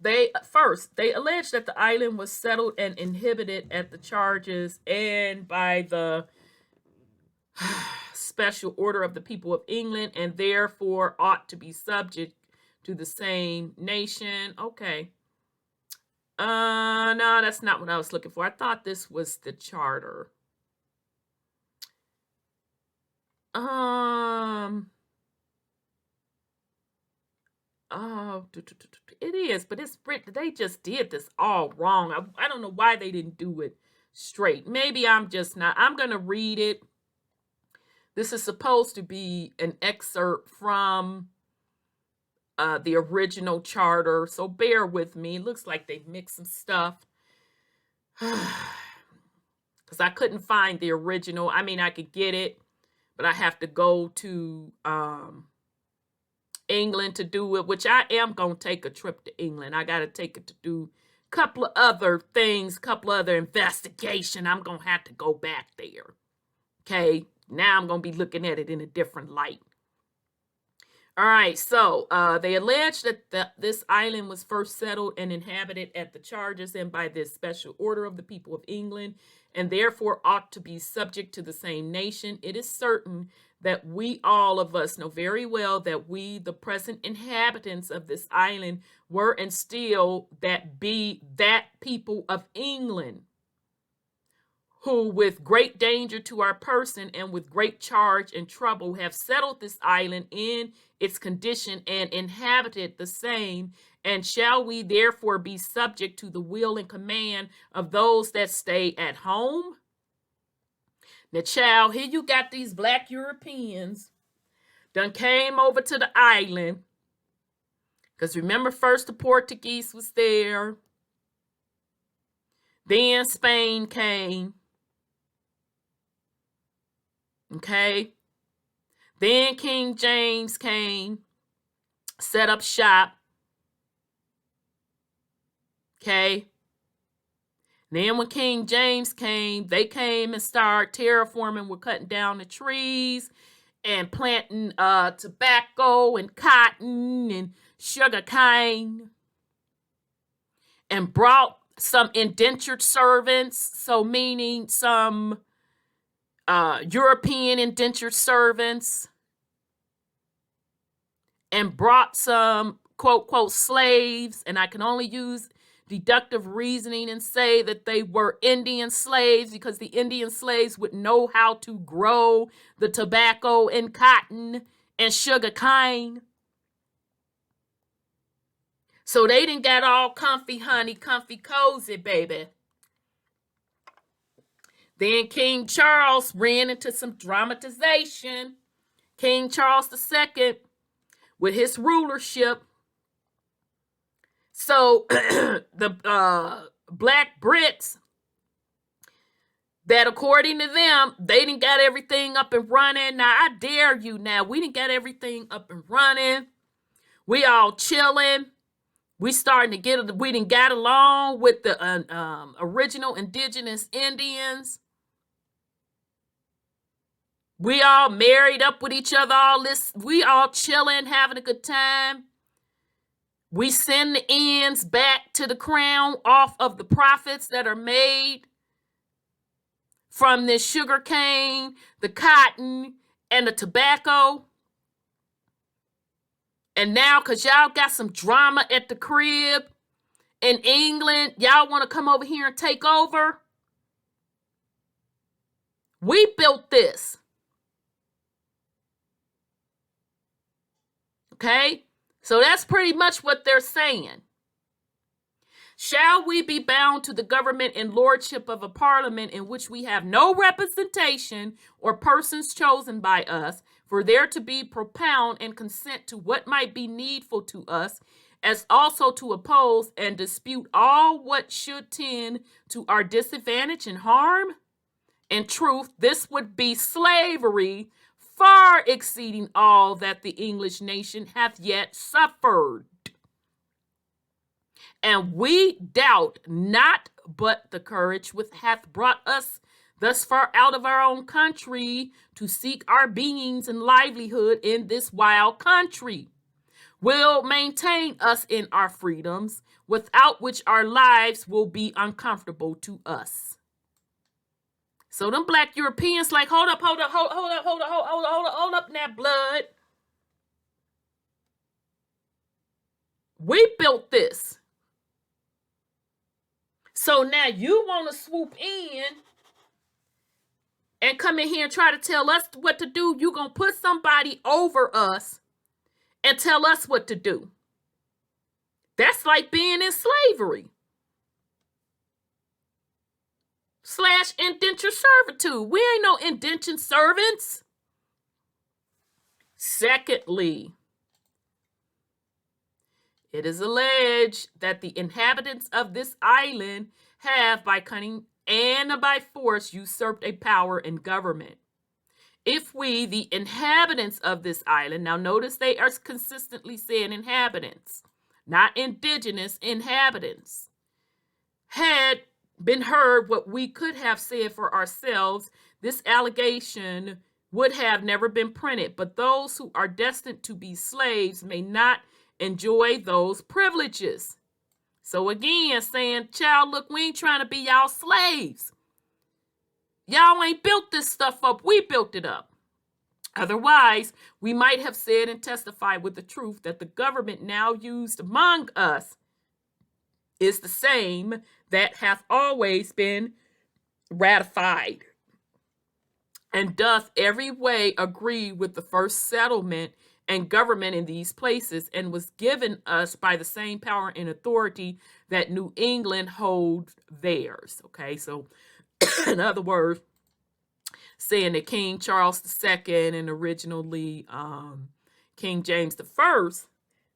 They allege that the island was settled and inhabited at the charges and by the special order of the people of England, and therefore ought to be subject to the same nation. Okay. No, that's not what I was looking for. I thought this was the charter. Oh, it is, but it's they just did this all wrong. I don't know why they didn't do it straight. Maybe I'm just not. I'm going to read it. This is supposed to be an excerpt from the original charter, so bear with me. It looks like they mixed some stuff because I couldn't find the original. I mean, I could get it, but I have to go to England to do it, which I am going to take a trip to England. I got to take it to do a couple of other things, a couple of other investigation. I'm going to have to go back there. Okay, now I'm going to be looking at it in a different light. All right, so they allege that this island was first settled and inhabited at the charges and by this special order of the people of England, and therefore ought to be subject to the same nation. It is certain that we, all of us, know very well that we, the present inhabitants of this island, were and still that people of England, who with great danger to our person and with great charge and trouble have settled this island in its condition and inhabited the same. And shall we therefore be subject to the will and command of those that stay at home? Now, child, here you got these black Europeans done came over to the island. Because remember, first the Portuguese was there. Then Spain came. Okay. Then King James came, set up shop. Okay. Then when King James came, they came and started terraforming. We're cutting down the trees and planting tobacco and cotton and sugar cane, and brought some indentured servants, so meaning some European indentured servants, and brought some quote, quote, slaves, and I can only use deductive reasoning and say that they were Indian slaves because the Indian slaves would know how to grow the tobacco and cotton and sugar cane. So they didn't get all comfy, honey, comfy, cozy, baby. Then King Charles ran into some dramatization. King Charles II with his rulership. So the black Brits, that according to them, they didn't got everything up and running. Now, I dare you now. We didn't got everything up and running. We all chilling. We didn't got along with the original indigenous Indians. We all married up with each other, we all chilling, having a good time. We send the ends back to the crown off of the profits that are made from this sugar cane, the cotton, and the tobacco. And now, because y'all got some drama at the crib in England, y'all want to come over here and take over? We built this. Okay? So that's pretty much what they're saying. Shall we be bound to the government and lordship of a parliament in which we have no representation or persons chosen by us, for there to be propound and consent to what might be needful to us, as also to oppose and dispute all what should tend to our disadvantage and harm? In truth, this would be slavery, far exceeding all that the English nation hath yet suffered. And we doubt not but the courage which hath brought us thus far out of our own country to seek our beings and livelihood in this wild country will maintain us in our freedoms, without which our lives will be uncomfortable to us. So them black Europeans like, hold up now, blood. We built this. So now you want to swoop in and come in here and try to tell us what to do. You're going to put somebody over us and tell us what to do. That's like being in slavery. / indentured servitude. We ain't no indentured servants. Secondly, it is alleged that the inhabitants of this island have, by cunning and by force, usurped a power in government. If we, the inhabitants of this island, now notice they are consistently saying inhabitants, not indigenous inhabitants, had been heard what we could have said for ourselves, this allegation would have never been printed. But those who are destined to be slaves may not enjoy those privileges. So again, saying, child, look, we ain't trying to be y'all slaves. Y'all ain't built this stuff up. We built it up. Otherwise, we might have said and testified with the truth that the government now used among us is the same that hath always been ratified, and doth every way agree with the first settlement and government in these places, and was given us by the same power and authority that New England holds theirs. Okay, so in other words, saying that King Charles II and originally King James I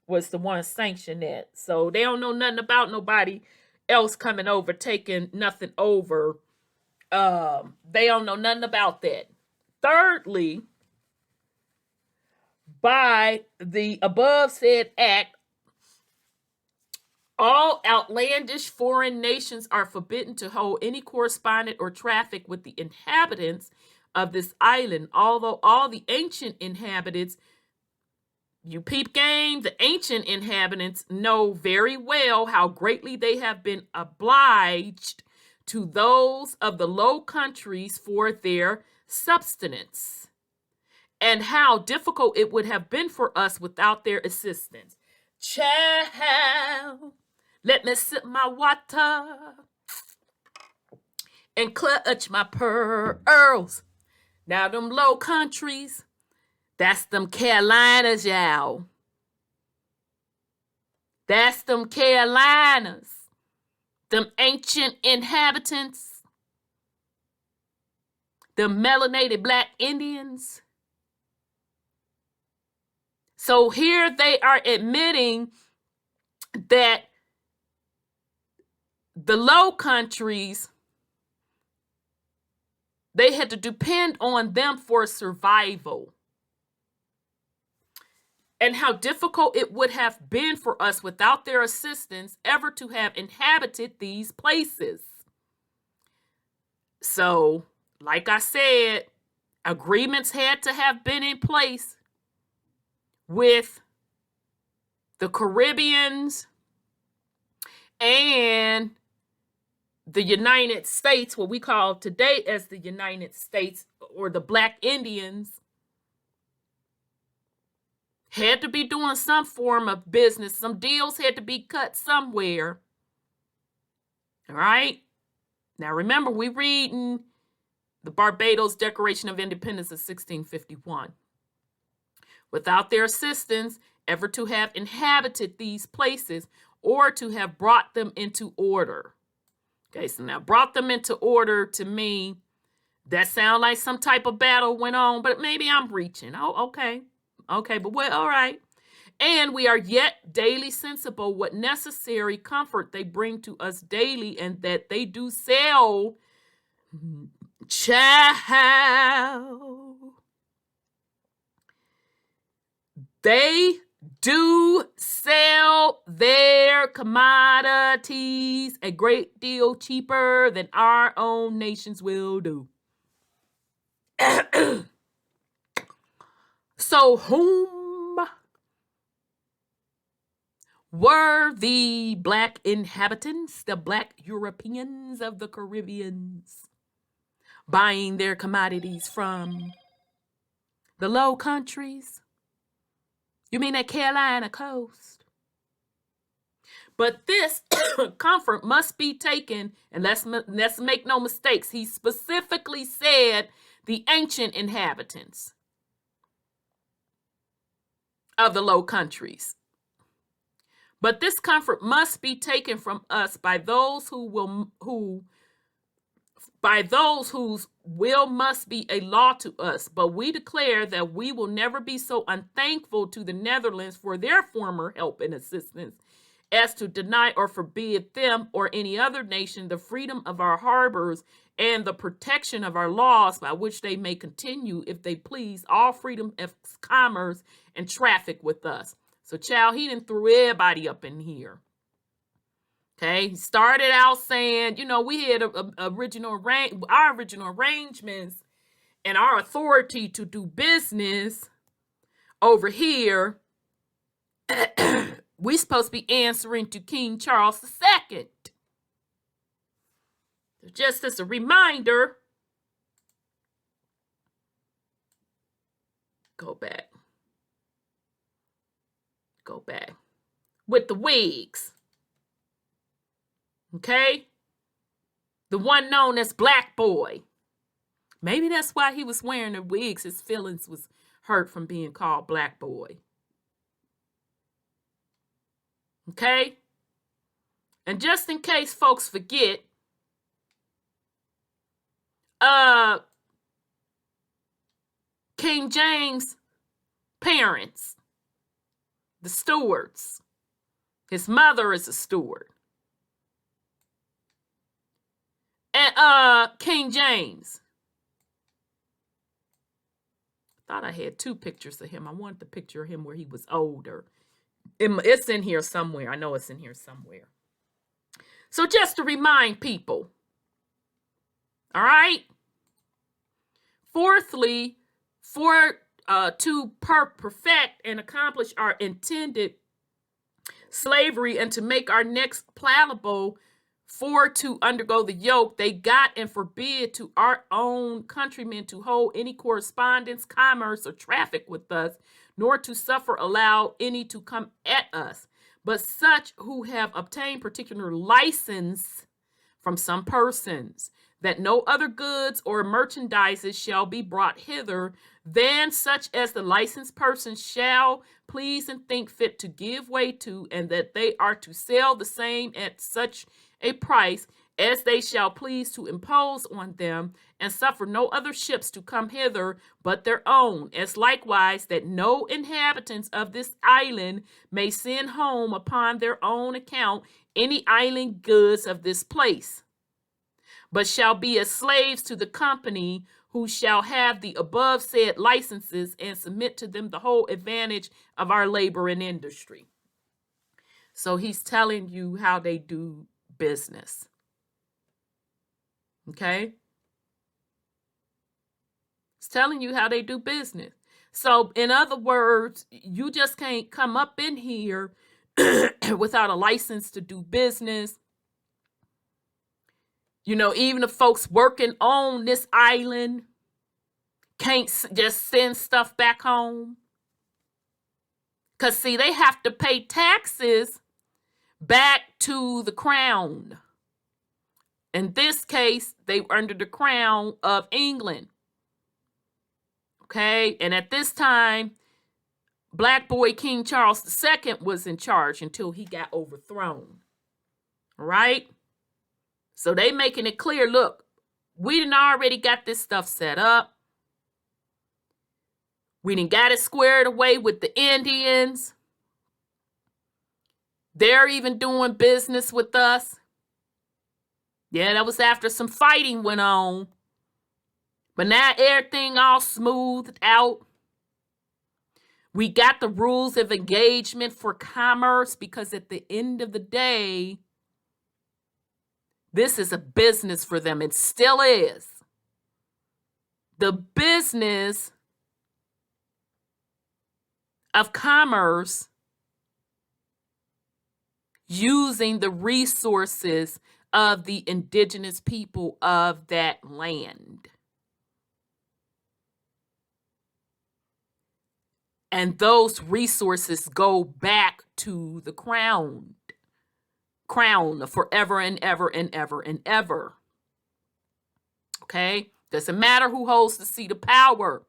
was the one sanctioned that. So they don't know nothing about nobody else coming over, taking nothing over. They don't know nothing about that. Thirdly, by the above said act, all outlandish foreign nations are forbidden to hold any correspondence or traffic with the inhabitants of this island, although all the ancient inhabitants, you peep game, the ancient inhabitants know very well how greatly they have been obliged to those of the Low Countries for their subsistence, and how difficult it would have been for us without their assistance. Child, let me sip my water and clutch my pearls. Now them Low Countries, that's them Carolinas, y'all. That's them Carolinas. Them ancient inhabitants. The melanated black Indians. So here they are admitting that the Low Countries, they had to depend on them for survival. And how difficult it would have been for us without their assistance ever to have inhabited these places. So, like I said, agreements had to have been in place with the Caribbeans and the United States, what we call today as the United States, or the Black Indians, had to be doing some form of business. Some deals had to be cut somewhere. All right? Now remember, we're reading the Barbados Declaration of Independence of 1651. Without their assistance, ever to have inhabited these places or to have brought them into order. Okay, so now brought them into order, to me, that sounds like some type of battle went on, but maybe I'm reaching. Oh, okay. Okay, but well, all right. And we are yet daily sensible what necessary comfort they bring to us daily, and that they do sell, child. They do sell their commodities a great deal cheaper than our own nations will do. So whom were the black inhabitants, the black Europeans of the Caribbeans, buying their commodities from? The Low Countries? You mean that Carolina coast? But this comfort must be taken, and let's make no mistakes. He specifically said the ancient inhabitants of the Low Countries. But this comfort must be taken from us by those whose will must be a law to us. But we declare that we will never be so unthankful to the Netherlands for their former help and assistance as to deny or forbid them or any other nation the freedom of our harbors and the protection of our laws, by which they may continue, if they please, all freedom of commerce and traffic with us. So, child, he done threw everybody up in here. Okay, he started out saying, we had our original arrangements and our authority to do business over here. We supposed to be answering to King Charles II. Just as a reminder, go back. Go back. With the wigs. Okay? The one known as Black Boy. Maybe that's why he was wearing the wigs. His feelings was hurt from being called Black Boy. Okay? And just in case folks forget, King James' parents, the stewards. His mother is a steward. And King James. I thought I had two pictures of him. I wanted the picture of him where he was older. It's in here somewhere. I know it's in here somewhere. So just to remind people. All right. Fourthly, to perfect and accomplish our intended slavery and to make our necks pliable for to undergo the yoke, they got and forbid to our own countrymen to hold any correspondence, commerce, or traffic with us, nor to suffer allow any to come at us, but such who have obtained particular license from some persons, that no other goods or merchandises shall be brought hither than such as the licensed persons shall please and think fit to give way to, and that they are to sell the same at such a price as they shall please to impose on them, and suffer no other ships to come hither but their own, as likewise that no inhabitants of this island may send home upon their own account any island goods of this place, but shall be as slaves to the company, who shall have the above said licenses and submit to them the whole advantage of our labor and industry. So he's telling you how they do business. Okay? He's telling you how they do business. So in other words, you just can't come up in here without a license to do business. You know, even the folks working on this island can't just send stuff back home. Because, see, they have to pay taxes back to the crown. In this case, they were under the crown of England. Okay? And at this time, Black Boy King Charles II was in charge until he got overthrown. All right? So they making it clear, look, we done already got this stuff set up. We done got it squared away with the Indians. They're even doing business with us. Yeah, that was after some fighting went on. But now everything all smoothed out. We got the rules of engagement for commerce, because at the end of the day, this is a business for them. It still is. The business of commerce using the resources of the indigenous people of that land. And those resources go back to the crown forever and ever and ever and ever. Okay? Doesn't matter who holds the seat of power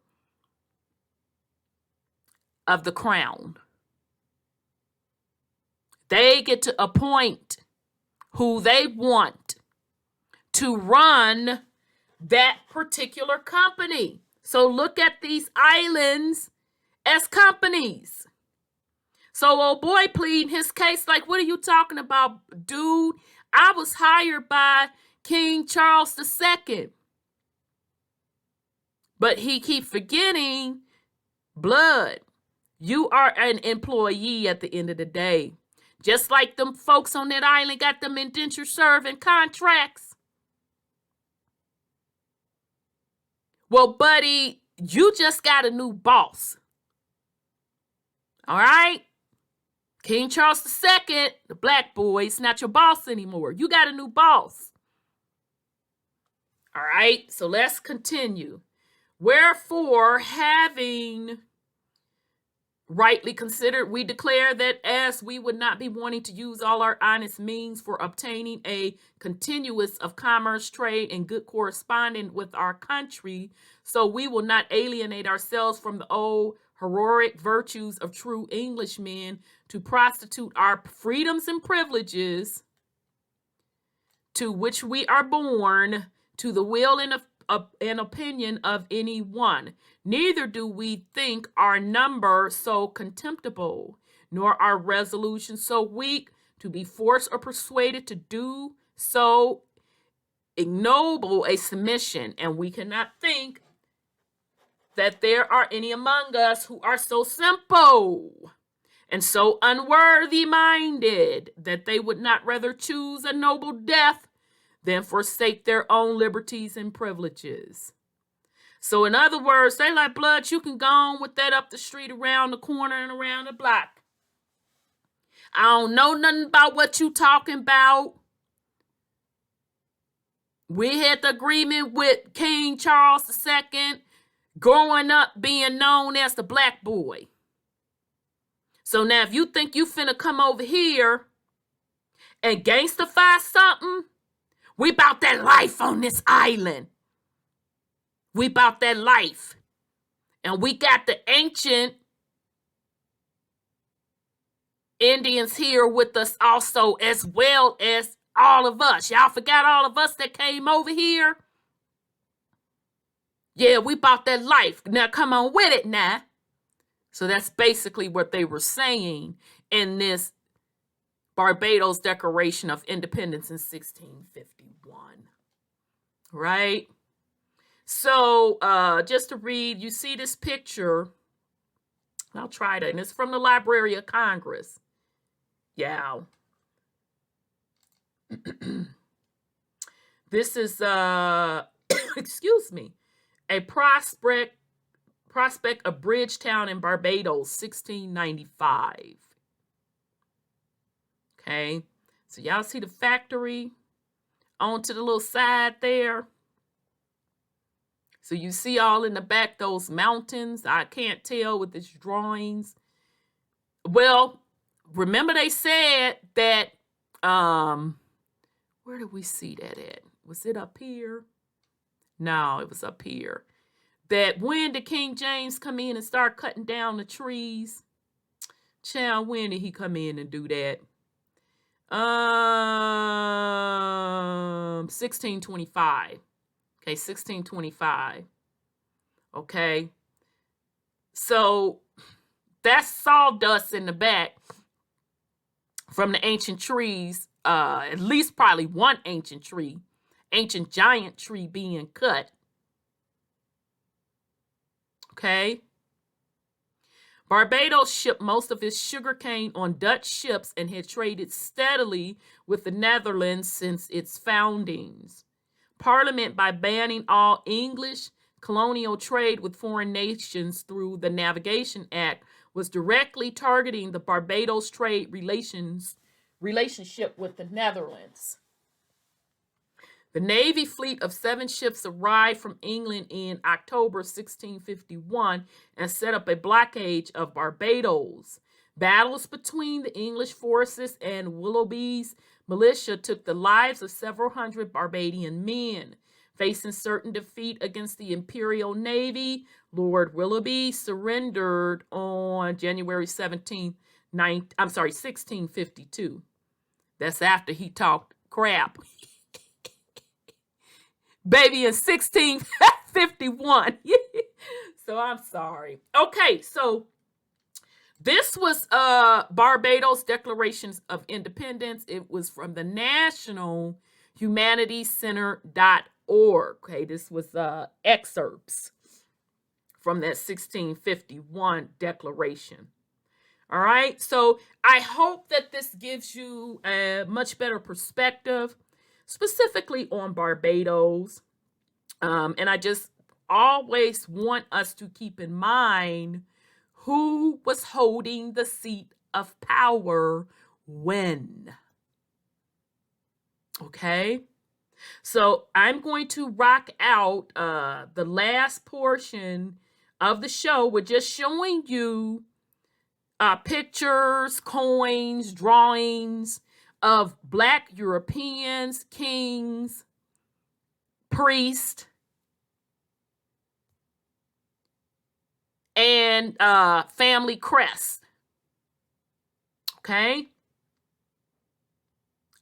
of the crown. They get to appoint who they want to run that particular company. So look at these islands as companies. So old boy pleading his case like, what are you talking about, dude? I was hired by King Charles II. But he keep forgetting, blood, you are an employee at the end of the day. Just like them folks on that island got them indenture serving contracts. Well, buddy, you just got a new boss. All right? King Charles II, the Black Boy, is not your boss anymore. You got a new boss. All right, so let's continue. Wherefore, having rightly considered, we declare that as we would not be wanting to use all our honest means for obtaining a continuous of commerce, trade, and good corresponding with our country, so we will not alienate ourselves from the old heroic virtues of true Englishmen to prostitute our freedoms and privileges to which we are born to the will and opinion of any one. Neither do we think our number so contemptible, nor our resolution so weak to be forced or persuaded to do so ignoble a submission, and we cannot think that there are any among us who are so simple and so unworthy minded that they would not rather choose a noble death than forsake their own liberties and privileges. So in other words, they like, blood, you can go on with that up the street, around the corner, and around the block. I don't know nothing about what you talking about. We had the agreement with King Charles II growing up being known as the black boy. So now if you think you finna come over here and gangstify something, we about that life on this island. We about that life. And we got the ancient Indians here with us also, as well as all of us. Y'all forgot all of us that came over here? Yeah, we about that life. Now come on with it now. So that's basically what they were saying in this Barbados Declaration of Independence in 1651. Right? So just to read, you see this picture. I'll try to, and it's from the Library of Congress. Yeah. This is, excuse me, a prospect of Bridgetown in Barbados, 1695. Okay, so y'all see the factory on to the little side there. So you see all in the back those mountains. I can't tell with these drawings. Well, remember they said that, where did we see that at? Was it up here? No, it was up here. That when did King James come in and start cutting down the trees? Child, when did he come in and do that? 1625. Okay, 1625. Okay. So that's sawdust in the back from the ancient trees. At least probably one ancient giant tree being cut. Okay. Barbados shipped most of its sugarcane on Dutch ships and had traded steadily with the Netherlands since its foundings. Parliament, by banning all English colonial trade with foreign nations through the Navigation Act, was directly targeting the Barbados trade relationship with the Netherlands. The Navy fleet of 7 ships arrived from England in October 1651 and set up a blockade of Barbados. Battles between the English forces and Willoughby's militia took the lives of several hundred Barbadian men. Facing certain defeat against the Imperial Navy, Lord Willoughby surrendered on January 1652. That's after he talked crap. Baby, in 1651. So I'm sorry. Okay, so this was Barbados Declarations of Independence. It was from the National Humanities Center.org. Okay, this was excerpts from that 1651 declaration. All right, so I hope that this gives you a much better perspective, specifically on Barbados. And I just always want us to keep in mind who was holding the seat of power when. Okay? So I'm going to rock out the last portion of the show. We're just showing you pictures, coins, drawings of Black Europeans, kings, priests, and family crests. Okay?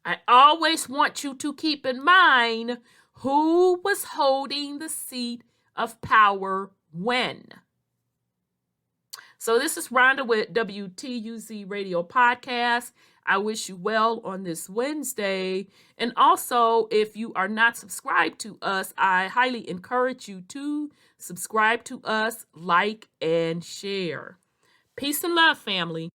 I always want you to keep in mind who was holding the seat of power when. So this is Rhonda with WTUZ Radio Podcast. I wish you well on this Wednesday. And also, if you are not subscribed to us, I highly encourage you to subscribe to us, like, and share. Peace and love, family.